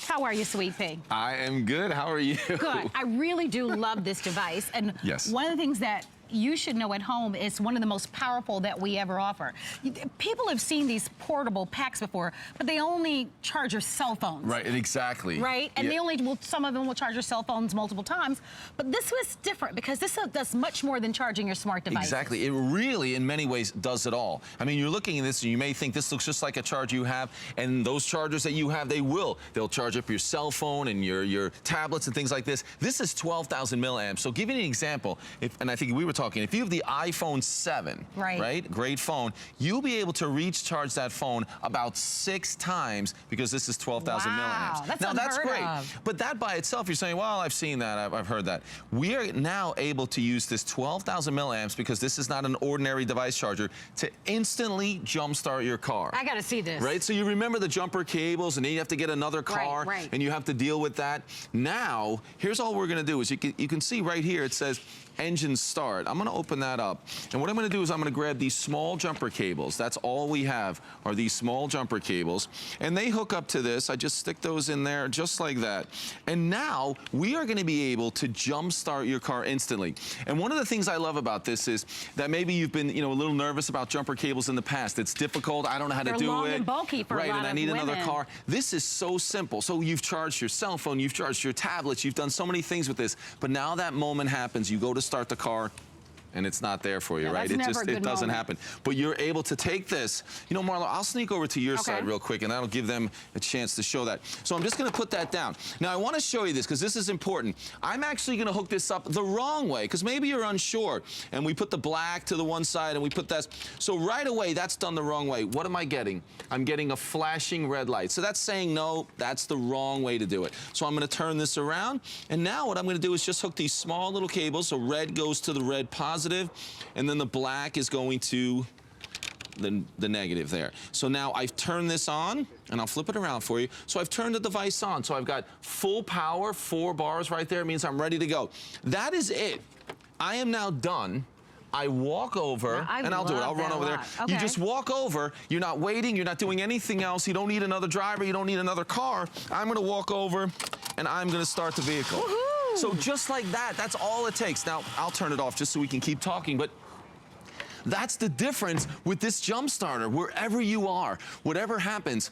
Speaker 1: How are you, sweet pea?
Speaker 9: I am good. How are you?
Speaker 1: Good. I really do love this device. And
Speaker 9: yes.
Speaker 1: One of the things that you should know at home is one of the most powerful that we ever offer. People have seen these portable packs before, but they only charge your cell phones.
Speaker 9: Right, exactly.
Speaker 1: Right, and
Speaker 9: yeah.
Speaker 1: they only will, some of them will charge your cell phones multiple times, but this was different because this does much more than charging your smart device.
Speaker 9: Exactly, it really, in many ways, does it all. I mean, you're looking at this and you may think this looks just like a charger you have, and those chargers that you have, they'll charge up your cell phone and your tablets and things like this. This is 12,000 milliamps. So giving an example, and I think we were talking, if you have the iPhone 7, right, great phone, you'll be able to recharge that phone about 6 times because this is 12,000 milliamps. Now that's great, but that by itself, you're saying, well, I've seen that, I've heard that. We are now able to use this 12,000 milliamps because this is not an ordinary device charger to instantly jumpstart your car.
Speaker 1: I gotta see this.
Speaker 9: Right, so you remember the jumper cables and then you have to get another car and you have to deal with that. Now, here's all we're gonna do is you can see right here, it says engine start. I'm gonna open that up. And what I'm gonna do is I'm gonna grab these small jumper cables. That's all we have are these small jumper cables. And they hook up to this. I just stick those in there just like that. And now we are gonna be able to jump start your car instantly. And one of the things I love about this is that maybe you've been, a little nervous about jumper cables in the past. It's difficult, I don't know how to do it.
Speaker 1: They're long and bulky for a lot
Speaker 9: and I
Speaker 1: of
Speaker 9: need
Speaker 1: women.
Speaker 9: another car. This is so simple. So you've charged your cell phone, you've charged your tablets, you've done so many things with this. But now that moment happens, you go to start the car, and it's not there for you, right? It doesn't happen. But you're able to take this. Marla, I'll sneak over to your side real quick, and that'll give them a chance to show that. So I'm just gonna put that down. Now I wanna show you this, because this is important. I'm actually gonna hook this up the wrong way, because maybe you're unsure. And we put the black to the one side, and we put that. So right away, that's done the wrong way. What am I getting? I'm getting a flashing red light. So that's saying, no, that's the wrong way to do it. So I'm gonna turn this around, and now what I'm gonna do is just hook these small little cables, so red goes to the red positive, and then the black is going to the negative there. So now I've turned this on, and I'll flip it around for you. So I've turned the device on. So I've got full power, 4 bars right there. It means I'm ready to go. That is it. I am now done. I walk over, and I'll do it. I'll run over there. Okay. You just walk over. You're not waiting. You're not doing anything else. You don't need another driver. You don't need another car. I'm going to walk over, and I'm going to start the vehicle. So just like that, that's all it takes. Now, I'll turn it off just so we can keep talking, but that's the difference with this jump starter. Wherever you are, whatever happens,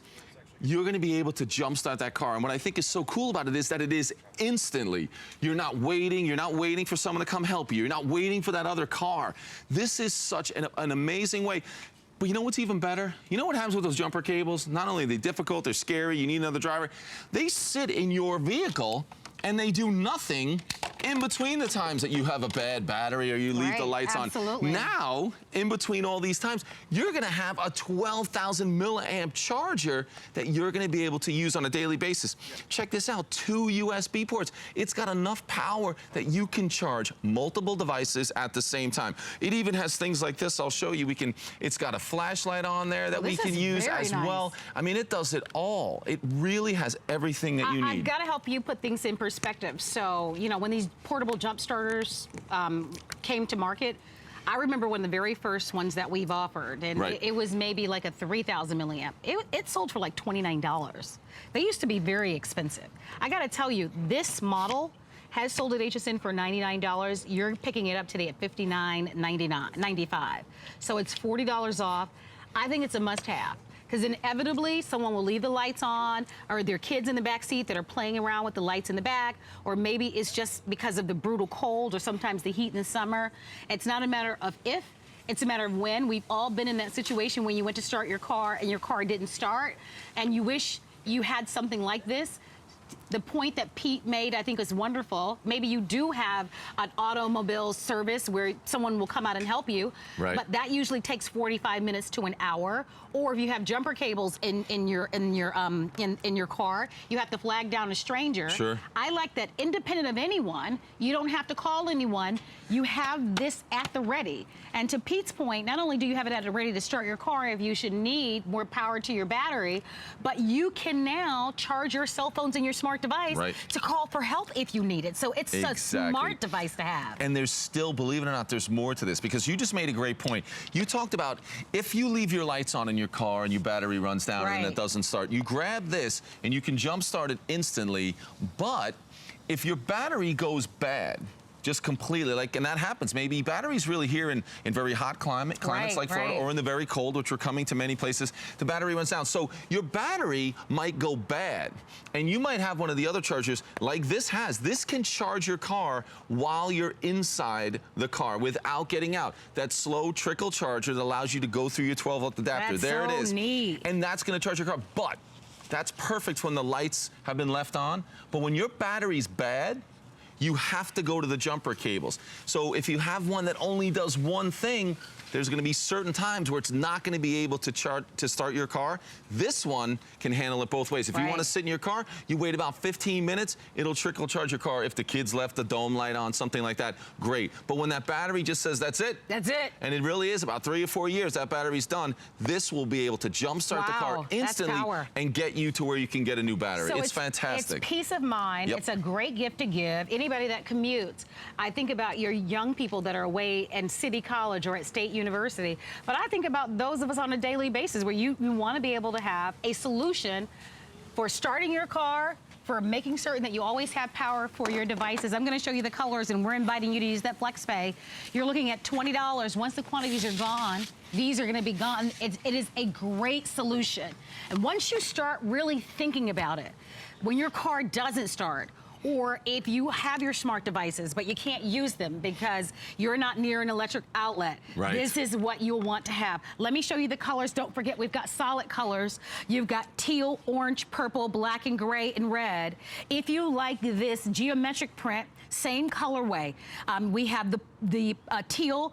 Speaker 9: you're gonna be able to jumpstart that car. And what I think is so cool about it is that it is instantly. You're not waiting for someone to come help you. You're not waiting for that other car. This is such an amazing way. But you know what's even better? You know what happens with those jumper cables? Not only are they difficult, they're scary, you need another driver. They sit in your vehicle and they do nothing in between the times that you have a bad battery or you leave the lights on. Now, in between all these times, you're gonna have a 12,000 milliamp charger that you're gonna be able to use on a daily basis. Check this out, 2 USB ports. It's got enough power that you can charge multiple devices at the same time. It even has things like this, I'll show you. It's got a flashlight on there that we can use as well. I mean, it does it all. It really has everything that you need.
Speaker 1: I've gotta help you put things in perspective. So, when these portable jump starters came to market, I remember one of the very first ones that we've offered, and it was maybe like a 3,000 milliamp. It sold for like $29. They used to be very expensive. I gotta tell you, this model has sold at HSN for $99. You're picking it up today at $59.95. So it's $40 off. I think it's a must-have. because inevitably someone will leave the lights on, or there are kids in the back seat that are playing around with the lights in the back, or maybe it's just because of the brutal cold or sometimes the heat in the summer. It's not a matter of if, it's a matter of when. We've all been in that situation when you went to start your car and your car didn't start, and you wish you had something like this. The point that Pete made, I think, is wonderful. Maybe you do have an automobile service where someone will come out and help you,
Speaker 9: right,
Speaker 1: but that usually takes 45 minutes to an hour. Or if you have jumper cables in your car, you have to flag down a stranger.
Speaker 9: Sure.
Speaker 1: I like that independent of anyone, you don't have to call anyone. You have this at the ready. And to Pete's point, not only do you have it at the ready to start your car if you should need more power to your battery, but you can now charge your cell phones and your smart device to call for help if you need it. So it's a smart device to have.
Speaker 9: And there's still, believe it or not, there's more to this, because you just made a great point. You talked about if you leave your lights on in your car and your battery runs down and it doesn't start, you grab this and you can jump start it instantly. But if your battery goes bad, just completely, and that happens. Maybe batteries really here in very hot climates like Florida, or in the very cold, which we're coming to many places, the battery runs down. So your battery might go bad, and you might have one of the other chargers like this has. This can charge your car while you're inside the car without getting out. That slow trickle charger that allows you to go through your 12-volt adapter.
Speaker 1: That's
Speaker 9: there
Speaker 1: so
Speaker 9: it is.
Speaker 1: neat.
Speaker 9: And that's going to charge your car. But that's perfect when the lights have been left on. But when your battery's bad, you have to go to the jumper cables. So if you have one that only does one thing, there's going to be certain times where it's not going to be able to start your car. This one can handle it both ways. If you want to sit in your car, you wait about 15 minutes, it'll trickle charge your car. If the kids left the dome light on, something like that, great. But when that battery just says, that's it.
Speaker 1: That's it.
Speaker 9: And it really is about 3 or 4 years, that battery's done. This will be able to jumpstart the car instantly and get you to where you can get a new battery. So it's fantastic.
Speaker 1: It's peace of mind. It's a great gift to give. Anybody that commutes, I think about your young people that are away in City College or at State University, but I think about those of us on a daily basis where you want to be able to have a solution for starting your car, for making certain that you always have power for your devices. I'm going to show you the colors, and we're inviting you to use that FlexPay. You're looking at $20. Once the quantities are gone, these are going to be gone. It is a great solution. And once you start really thinking about it, when your car doesn't start, or if you have your smart devices, but you can't use them because you're not near an electric outlet, this is what you'll want to have. Let me show you the colors. Don't forget, we've got solid colors. You've got teal, orange, purple, black, and gray, and red. If you like this geometric print, same colorway. We have the teal,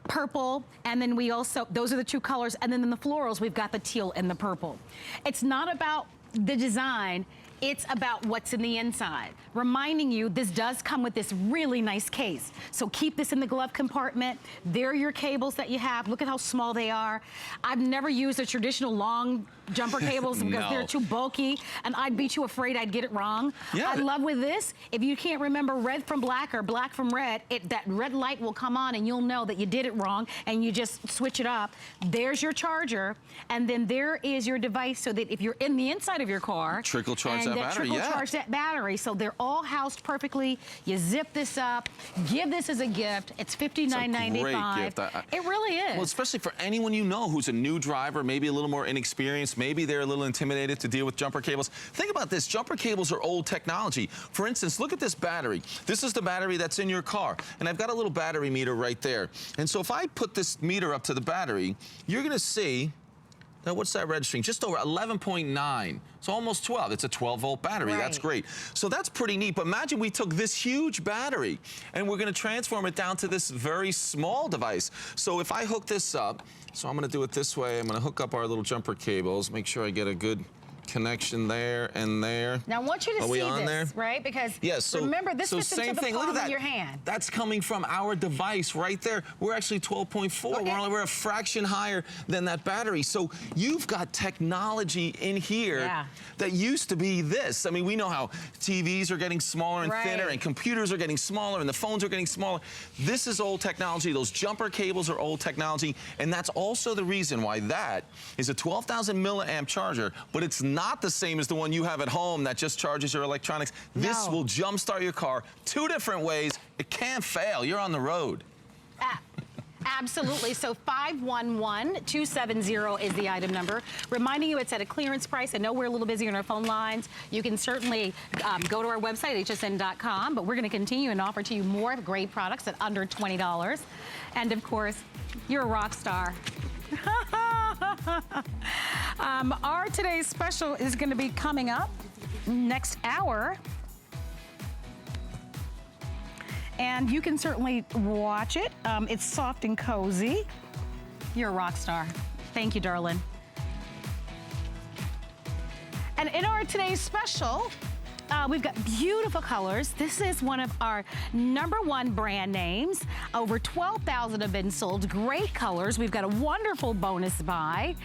Speaker 1: purple, and then we also, those are the two colors, and then in the florals, we've got the teal and the purple. It's not about the design, it's about what's in the inside. Reminding you, this does come with this really nice case. So keep this in the glove compartment. There are your cables that you have. Look at how small they are. I've never used the traditional long jumper cables because they're too bulky, and I'd be too afraid I'd get it wrong. I love with this, if you can't remember red from black or black from red, that red light will come on and you'll know that you did it wrong, and you just switch it up. There's your charger, and then there is your device so that if you're in the inside of your car,
Speaker 9: trickle charge that battery,
Speaker 1: charge that battery. So they're all housed perfectly. You zip this up, give this as a gift. It's $59.95.
Speaker 9: Great gift.
Speaker 1: It really is.
Speaker 9: Well, especially for anyone you know who's a new driver, maybe a little more inexperienced, maybe they're a little intimidated to deal with jumper cables. Think about this. Jumper cables are old technology. For instance, look at this battery. This is the battery that's in your car, and I've got a little battery meter right there. And so if I put this meter up to the battery, you're going to see now, what's that registering? Just over 11.9. It's almost 12. It's a 12-volt battery. That's great. So that's pretty neat. But imagine we took this huge battery and we're going to transform it down to this very small device. So if I hook this up, so I'm going to do it this way. I'm going to hook up our little jumper cables, make sure I get a good connection there and there.
Speaker 1: Now, I want you to see this, right? Because remember, this fits into the palm of your hand.
Speaker 9: That's coming from our device right there. We're actually 12.4. We're a fraction higher than that battery. So you've got technology in here that used to be this. I mean, we know how TVs are getting smaller and thinner, and computers are getting smaller, and the phones are getting smaller. This is old technology. Those jumper cables are old technology, and that's also the reason why that is a 12,000 milliamp charger, but it's not the same as the one you have at home that just charges your electronics. This will jumpstart your car 2 different ways. It can't fail. You're on the road.
Speaker 1: Absolutely. So 511270 is the item number. Reminding you it's at a clearance price. I know we're a little busy on our phone lines. You can certainly go to our website, hsn.com, but we're going to continue and offer to you more great products at under $20. And of course, you're a rock star. Our today's special is going to be coming up next hour. And you can certainly watch it. It's soft and cozy. You're a rock star. Thank you, darling. And in our today's special, we've got beautiful colors. This is one of our #1 brand names. Over 12,000 have been sold. Great colors. We've got a wonderful bonus buy.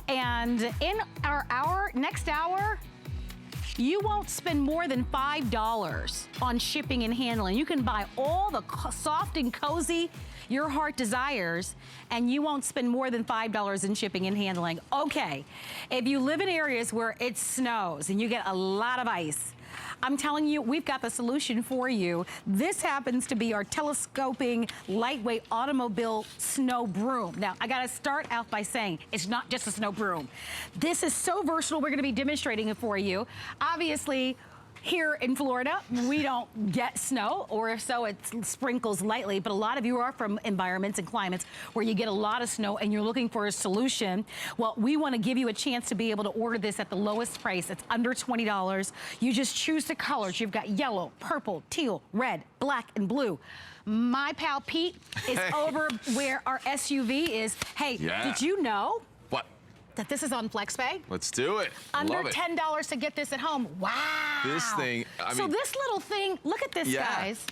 Speaker 1: And in our next hour, you won't spend more than $5 on shipping and handling. You can buy all the soft and cozy your heart desires, and you won't spend more than $5 in shipping and handling. Okay, if you live in areas where it snows and you get a lot of ice, I'm telling you, we've got the solution for you. This happens to be our telescoping lightweight automobile snow broom. Now, I gotta start out by saying it's not just a snow broom. This is so versatile, we're gonna be demonstrating it for you. Obviously, here in Florida, we don't get snow, or if so, it sprinkles lightly, but a lot of you are from environments and climates where you get a lot of snow and you're looking for a solution. Well, we want to give you a chance to be able to order this at the lowest price. It's under $20. You just choose the colors. You've got yellow, purple, teal, red, black, and blue. My pal Pete is over where our SUV is. Hey, did you know that this is on FlexPay?
Speaker 9: Let's do it.
Speaker 1: Under $10 to get this at home. Wow.
Speaker 9: This thing, I mean.
Speaker 1: So this little thing, look at this, guys.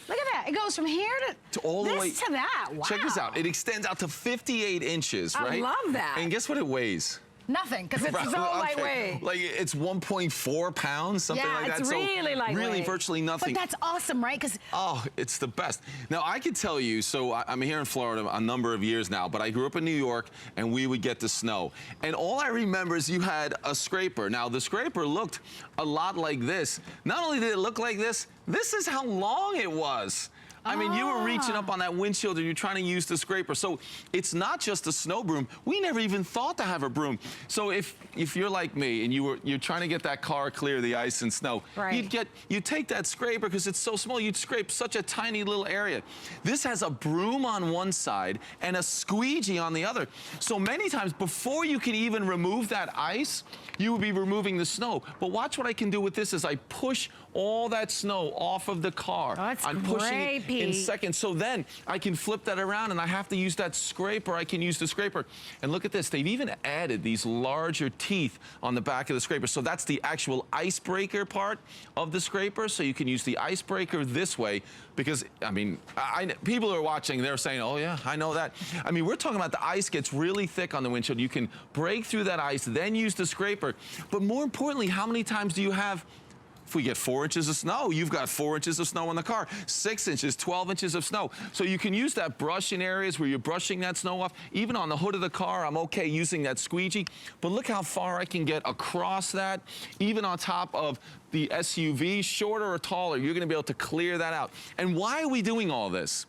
Speaker 1: Look at that. It goes from here to
Speaker 9: all the way
Speaker 1: to that. Wow.
Speaker 9: Check this out. It extends out to 58 inches, right?
Speaker 1: I love that.
Speaker 9: And guess what it weighs?
Speaker 1: Nothing, because it's so lightweight.
Speaker 9: Like it's 1.4 pounds, something like that.
Speaker 1: Yeah, it's really lightweight.
Speaker 9: Really virtually nothing.
Speaker 1: But that's awesome, right?
Speaker 9: Oh, it's the best. Now, I can tell you, so I'm here in Florida a number of years now, but I grew up in New York, and we would get the snow. And all I remember is you had a scraper. Now, the scraper looked a lot like this. Not only did it look like this is how long it was. I mean, you were reaching up on that windshield and you're trying to use the scraper. So it's not just a snow broom. We never even thought to have a broom. So if you're like me and you're trying to get that car clear of the ice and snow, you'd take that scraper because it's so small, you'd scrape such a tiny little area. This has a broom on one side and a squeegee on the other. So many times before you can even remove that ice, you would be removing the snow. But watch what I can do with this as I push all that snow off of the car. I'm pushing it in seconds. So then I can flip that around and I have to use that scraper. I can use the scraper. And look at this. They've even added these larger teeth on the back of the scraper. So that's the actual icebreaker part of the scraper. So you can use the icebreaker this way because, I mean, people who are watching, they're saying, oh yeah, I know that. I mean, we're talking about the ice gets really thick on the windshield. You can break through that ice, then use the scraper. But more importantly, how many times do you have? If we get 4 inches of snow, you've got 4 inches of snow in the car. 6 inches, 12 inches of snow. So you can use that brush in areas where you're brushing that snow off. Even on the hood of the car, I'm okay using that squeegee. But look how far I can get across that. Even on top of the SUV, shorter or taller, you're gonna be able to clear that out. And why are we doing all this?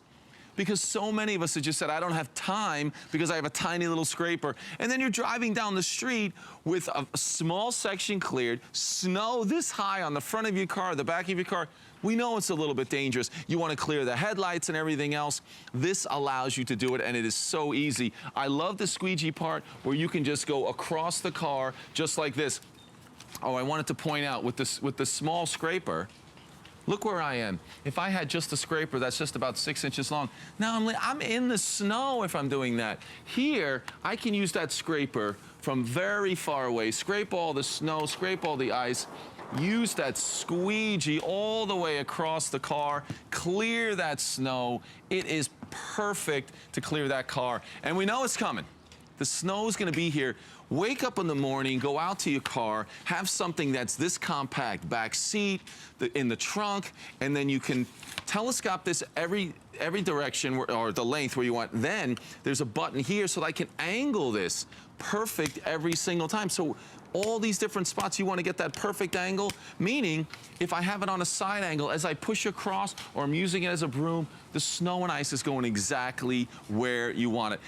Speaker 9: Because so many of us have just said, I don't have time because I have a tiny little scraper. And then you're driving down the street with a small section cleared, snow this high on the front of your car, the back of your car. We know it's a little bit dangerous. You want to clear the headlights and everything else. This allows you to do it, and it is so easy. I love the squeegee part where you can just go across the car just like this. Oh, I wanted to point out with the small scraper, look where I am. If I had just a scraper that's just about 6 inches long, now I'm in the snow if I'm doing that. Here, I can use that scraper from very far away, scrape all the snow, scrape all the ice, use that squeegee all the way across the car, clear that snow. It is perfect to clear that car. And we know it's coming. The snow's gonna be here. Wake up in the morning, go out to your car, have something that's this compact, back seat, in the trunk, and then you can telescope this every direction or the length where you want. Then there's a button here so that I can angle this perfect every single time. So all these different spots, you want to get that perfect angle, meaning if I have it on a side angle, as I push across or I'm using it as a broom, the snow and ice is going exactly where you want it.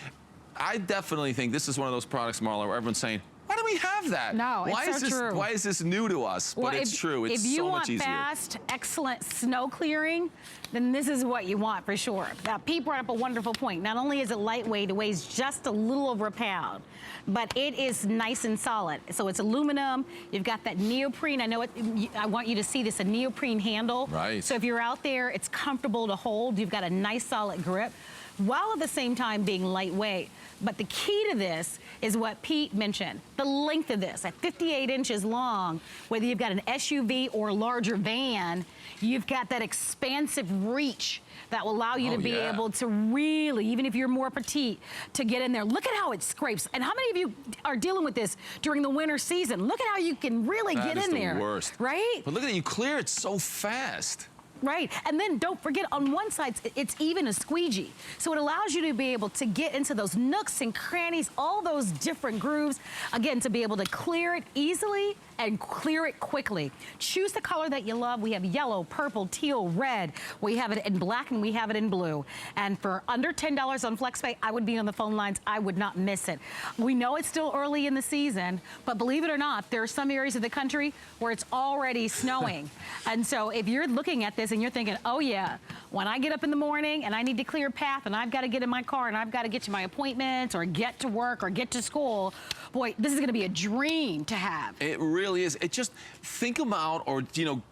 Speaker 9: I definitely think this is one of those products, Marla, where everyone's saying, why do we have that?
Speaker 1: No, it's so true.
Speaker 9: Why is this new to us?
Speaker 1: Well,
Speaker 9: but it's true. It's so much easier.
Speaker 1: If you want fast, excellent snow clearing, then this is what you want for sure. Now, Pete brought up a wonderful point. Not only is it lightweight, it weighs just a little over a pound, but it is nice and solid. So it's aluminum. You've got that neoprene. I know it. I want you to see this, a neoprene handle.
Speaker 9: Right.
Speaker 1: So if you're out there, it's comfortable to hold. You've got a nice solid grip, while at the same time being lightweight. But the key to this is what Pete mentioned, the length of this, at 58 inches long, whether you've got an SUV or larger van, you've got that expansive reach that will allow you to be able to really, even if you're more petite, to get in there. Look at how it scrapes. And how many of you are dealing with this during the winter season? Look at how you can really get in there.
Speaker 9: That is the worst.
Speaker 1: Right?
Speaker 9: But look at it, you clear it so fast.
Speaker 1: Right, and then don't forget, on one side, it's even a squeegee. So it allows you to be able to get into those nooks and crannies, all those different grooves, again, to be able to clear it easily and clear it quickly. Choose the color that you love. We have yellow, purple, teal, red. We have it in black and we have it in blue. And for under $10 on FlexPay, I would be on the phone lines. I would not miss it. We know it's still early in the season, but believe it or not, there are some areas of the country where it's already snowing. And so if you're looking at this and you're thinking, oh yeah, when I get up in the morning and I need to clear a path and I've got to get in my car and I've got to get to my appointments or get to work or get to school, boy, this is going to be a dream to have.
Speaker 9: It really is. It just, think about, or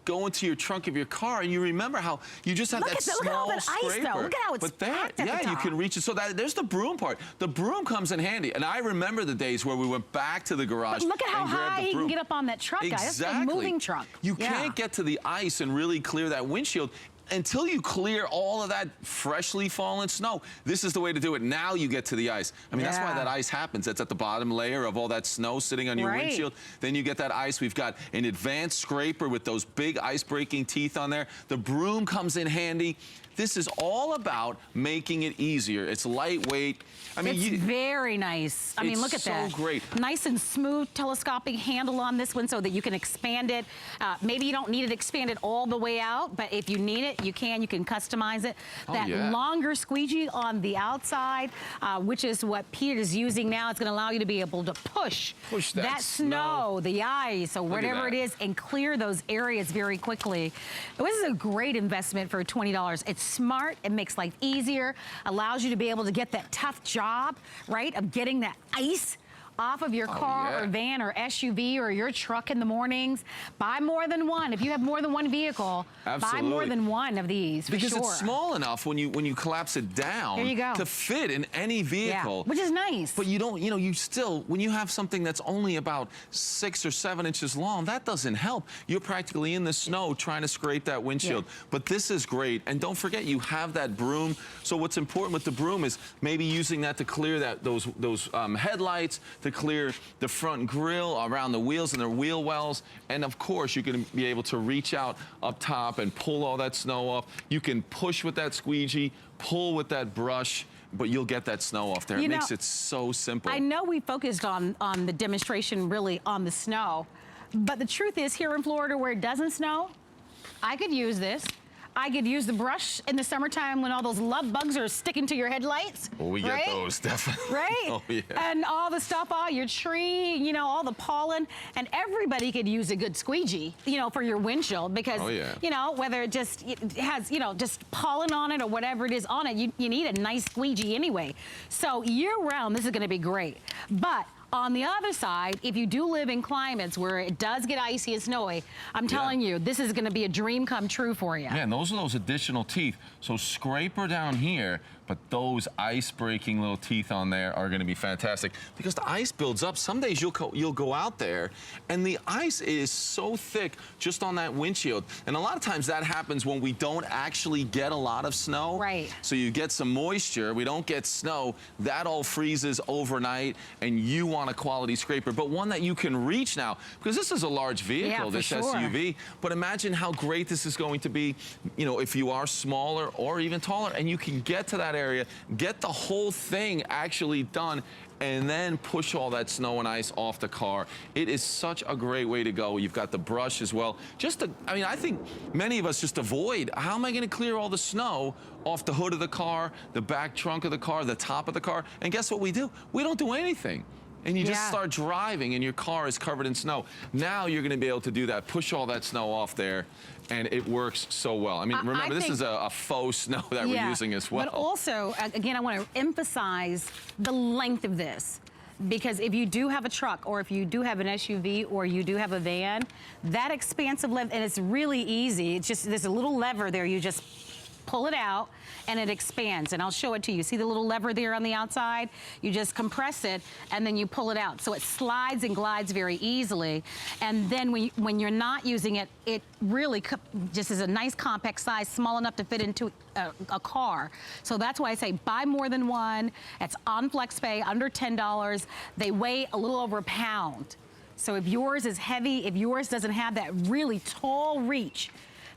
Speaker 9: go into your trunk of your car and you remember how you just have that small
Speaker 1: Look at all that
Speaker 9: scraper.
Speaker 1: ice, though. Look at how it's packed at the top.
Speaker 9: You can reach it. So there's the broom part. The broom comes in handy. And I remember the days where we went back to the garage.
Speaker 1: But look at how
Speaker 9: and grabbed
Speaker 1: high
Speaker 9: the
Speaker 1: he
Speaker 9: broom.
Speaker 1: can get up on that truck, guys. That's a moving truck.
Speaker 9: You can't get to the ice and really clear that windshield until you clear all of that freshly fallen snow. This is the way to do it. Now you get to the ice. I mean, that's why that ice happens. That's at the bottom layer of all that snow sitting on your windshield. Then you get that ice. We've got an advanced scraper with those big ice-breaking teeth on there. The broom comes in handy. This is all about making it easier. It's lightweight. I mean,
Speaker 1: it's very nice. I mean, look at that.
Speaker 9: It's so great.
Speaker 1: Nice and smooth telescopic handle on this one so that you can expand it. Maybe you don't need it expanded all the way out, but if you need it, you can customize it. That longer squeegee on the outside, which is what Pete is using now, it's gonna allow you to be able to push that snow, the ice, or whatever it is, and clear those areas very quickly. This is a great investment for $20. It's smart, it makes life easier, allows you to be able to get that tough job, right, of getting that ice off of your car or van or SUV or your truck in the mornings. Buy more than one. If you have more than one vehicle, buy more than one of these,
Speaker 9: because it's small enough when you collapse it down to fit in any vehicle.
Speaker 1: Which is nice.
Speaker 9: But you don't, you still, when you have something that's only about 6 or 7 inches long, that doesn't help. You're practically in the snow trying to scrape that windshield. But this is great. And don't forget, you have that broom. So what's important with the broom is maybe using that to clear those headlights, to clear the front grille around the wheels and their wheel wells. And of course, you're going to be able to reach out up top and pull all that snow off. You can push with that squeegee, pull with that brush, but you'll get that snow off there. It makes it so simple.
Speaker 1: I know we focused on the demonstration really on the snow, but the truth is, here in Florida where it doesn't snow, I could use this. I could use the brush in the summertime when all those love bugs are sticking to your headlights.
Speaker 9: Well, we get those, definitely.
Speaker 1: Right?
Speaker 9: Oh, yeah.
Speaker 1: And all the stuff on your tree, all the pollen. And everybody could use a good squeegee, for your windshield because, whether it just has, just pollen on it or whatever it is on it, you need a nice squeegee anyway. So year-round, this is going to be great. But on the other side, if you do live in climates where it does get icy and snowy, I'm telling you, this is going to be a dream come true for you.
Speaker 9: Yeah, and those are those additional teeth. So scraper down here, but those ice-breaking little teeth on there are going to be fantastic because the ice builds up. Some days you'll go out there, and the ice is so thick just on that windshield. And a lot of times that happens when we don't actually get a lot of snow.
Speaker 1: Right.
Speaker 9: So you get some moisture, we don't get snow, that all freezes overnight, and you want a quality scraper, but one that you can reach now, because this is a large vehicle, this SUV. But imagine how great this is going to be, you know, if you are smaller or even taller, and you can get to that area, get the whole thing actually done, and then push all that snow and ice off the car. It is such a great way to go. You've got the brush as well. I mean, I think many of us just avoid, how am I gonna clear all the snow off the hood of the car, the back trunk of the car, the top of the car? And guess what we do? We don't do anything. And you just start driving and your car is covered in snow. Now you're gonna be able to do that, push all that snow off there, and it works so well. I mean, remember, this is a faux snow that we're using as well.
Speaker 1: But also, again, I want to emphasize the length of this. Because if you do have a truck, or if you do have an SUV, or you do have a van, that expansive length, and it's really easy. It's just, there's a little lever there. You just pull it out, and it expands. And I'll show it to you. See the little lever there on the outside? You just compress it, and then you pull it out. So it slides and glides very easily. And then when you're not using it, it really just is a nice compact size, small enough to fit into a car. So that's why I say buy more than one. It's on FlexPay, under $10. They weigh a little over a pound. So if yours is heavy, if yours doesn't have that really tall reach,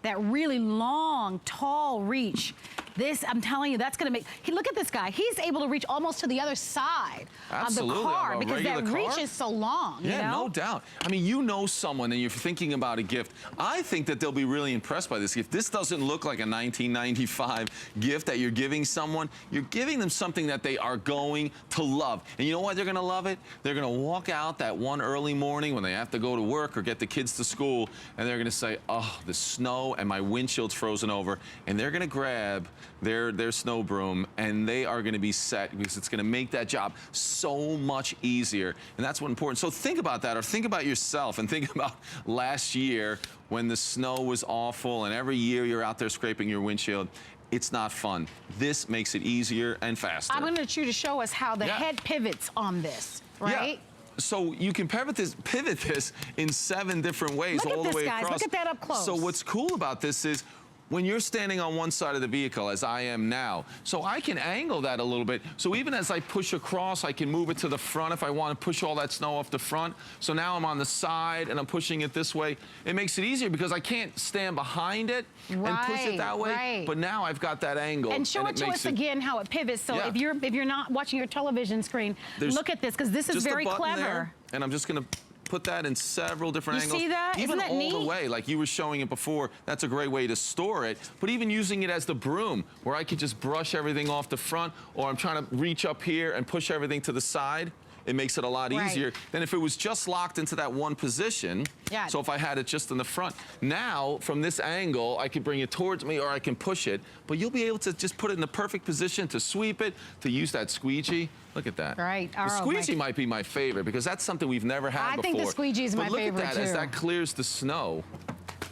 Speaker 1: that really long, tall reach, this, I'm telling you, that's gonna make, look at this guy. He's able to reach almost to the other side of the car because that reach is so long,
Speaker 9: Yeah,
Speaker 1: you know?
Speaker 9: no doubt. I mean, you know someone and you're thinking about a gift. I think that they'll be really impressed by this gift. This doesn't look like a 1995 gift that you're giving someone. You're giving them something that they are going to love. And you know why they're gonna love it? They're gonna walk out that one early morning when they have to go to work or get the kids to school, and they're gonna say, oh, the snow and my windshield's frozen over, and they're gonna grab their snow broom, and they are gonna be set because it's gonna make that job so much easier. And that's what's important. So think about that, or think about yourself, and think about last year when the snow was awful, and every year you're out there scraping your windshield. It's not fun. This makes it easier and faster.
Speaker 1: I'm gonna need you to show us how the head pivots on this, right?
Speaker 9: Yeah. So you can pivot this in 7 different ways, all the way across.
Speaker 1: Look at that up close.
Speaker 9: So what's cool about this is when you're standing on one side of the vehicle, as I am now, so I can angle that a little bit. So even as I push across, I can move it to the front if I want to push all that snow off the front. So now I'm on the side and I'm pushing it this way. It makes it easier because I can't stand behind it and push it that way. But now I've got that angle.
Speaker 1: And show it to us again how it pivots. So if you're not watching your television screen, look at this, because this is very clever.
Speaker 9: There, and I'm just gonna put that in several different angles.
Speaker 1: You see that?
Speaker 9: Even
Speaker 1: Isn't that
Speaker 9: all
Speaker 1: neat?
Speaker 9: the way, like you were showing it before, that's a great way to store it. But even using it as the broom, where I could just brush everything off the front, or I'm trying to reach up here and push everything to the side. It makes it a lot easier than if it was just locked into that one position. Yeah. So if I had it just in the front. Now, from this angle, I can bring it towards me or I can push it, but you'll be able to just put it in the perfect position to sweep it, to use that squeegee. Look at that.
Speaker 1: Right.
Speaker 9: The squeegee might be my favorite because that's something we've never had before.
Speaker 1: I think the squeegee is my favorite,
Speaker 9: look at that,
Speaker 1: too.
Speaker 9: as that clears the snow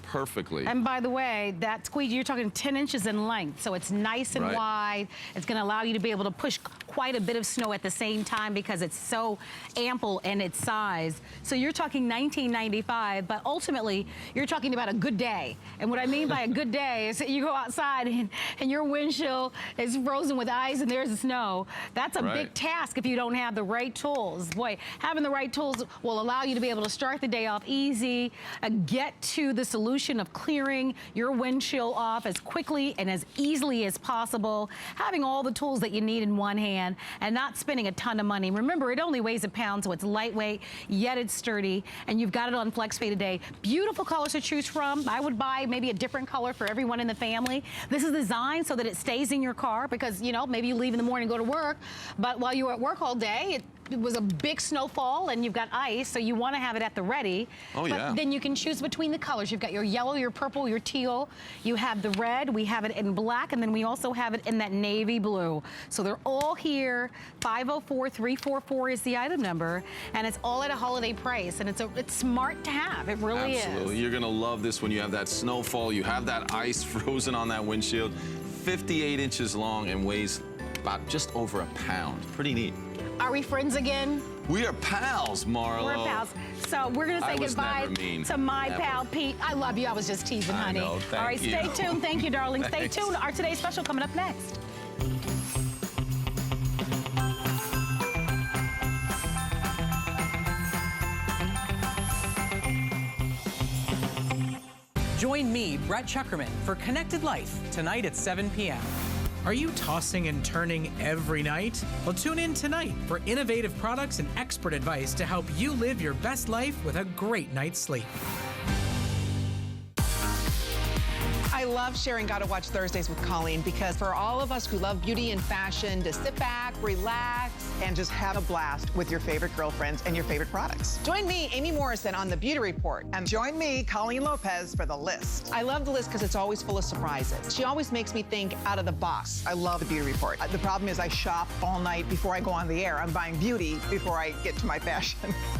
Speaker 9: perfectly.
Speaker 1: And by the way, that squeegee, you're talking 10 inches in length, so it's nice and wide. It's gonna allow you to be able to push quite a bit of snow at the same time because it's so ample in its size. So you're talking 1995, but ultimately, you're talking about a good day. And what I mean by a good day is that you go outside and your windshield is frozen with ice and there's the snow. That's a big task if you don't have the right tools. Boy, having the right tools will allow you to be able to start the day off easy, get to the solution of clearing your windshield off as quickly and as easily as possible, having all the tools that you need in one hand and not spending a ton of money. Remember, it only weighs a pound, so it's lightweight, yet it's sturdy, and you've got it on FlexPay today. Beautiful colors to choose from. I would buy maybe a different color for everyone in the family. This is designed so that it stays in your car because, you know, maybe you leave in the morning and go to work, but while you're at work all day, it was a big snowfall and you've got ice, so you want to have it at the ready. But then you can choose between the colors. You've got your yellow, your purple, your teal. You have the red. We have it in black, and then we also have it in that navy blue. So they're all here. 504-344 is the item number, and it's all at a holiday price, and it's smart to have. It really is.
Speaker 9: Absolutely. You're going to love this when you have that snowfall. You have that ice frozen on that windshield. 58 inches long and weighs about just over a pound. Pretty neat.
Speaker 1: Are we friends again?
Speaker 9: We are pals, Marlo.
Speaker 1: We're pals. So we're going to say goodbye to my pal, Pete. I love you. I was just teasing, honey.
Speaker 9: Know,
Speaker 1: all right,
Speaker 9: you.
Speaker 1: stay tuned. Thank you, darling. Stay tuned. Our today's special coming up next.
Speaker 10: Join me, Brett Chuckerman, for Connected Life tonight at 7 p.m.
Speaker 11: Are you tossing and turning every night? Well, tune in tonight for innovative products and expert advice to help you live your best life with a great night's sleep.
Speaker 12: I love sharing Gotta Watch Thursdays with Colleen because for all of us who love beauty and fashion, to sit back, relax, and just have a blast with your favorite girlfriends and your favorite products. Join me, Amy Morrison, on The Beauty Report. And join me, Colleen Lopez, for The List. I love The List because it's always full of surprises. She always makes me think out of the box. I love The Beauty Report. The problem is I shop all night before I go on the air. I'm buying beauty before I get to my fashion.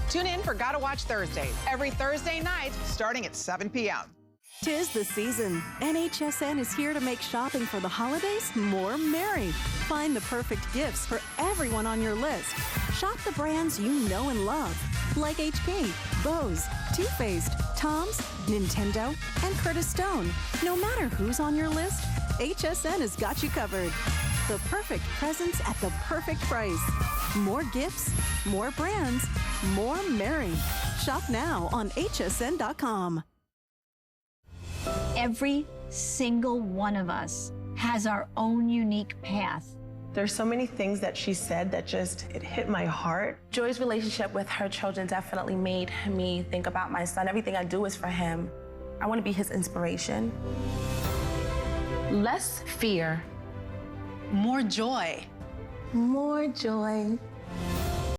Speaker 12: Tune in for Gotta Watch Thursdays, every Thursday night, starting at 7 p.m.
Speaker 6: 'Tis the season, and HSN is here to make shopping for the holidays more merry. Find the perfect gifts for everyone on your list. Shop the brands you know and love, like HP, Bose, Too Faced, Tom's, Nintendo, and Curtis Stone. No matter who's on your list, HSN has got you covered. The perfect presents at the perfect price. More gifts, more brands, more merry. Shop now on hsn.com.
Speaker 3: Every single one of us has our own unique path.
Speaker 13: There's so many things that she said that it hit my heart.
Speaker 14: Joy's relationship with her children definitely made me think about my son. Everything I do is for him. I want to be his inspiration.
Speaker 15: Less fear, more joy.
Speaker 3: More joy.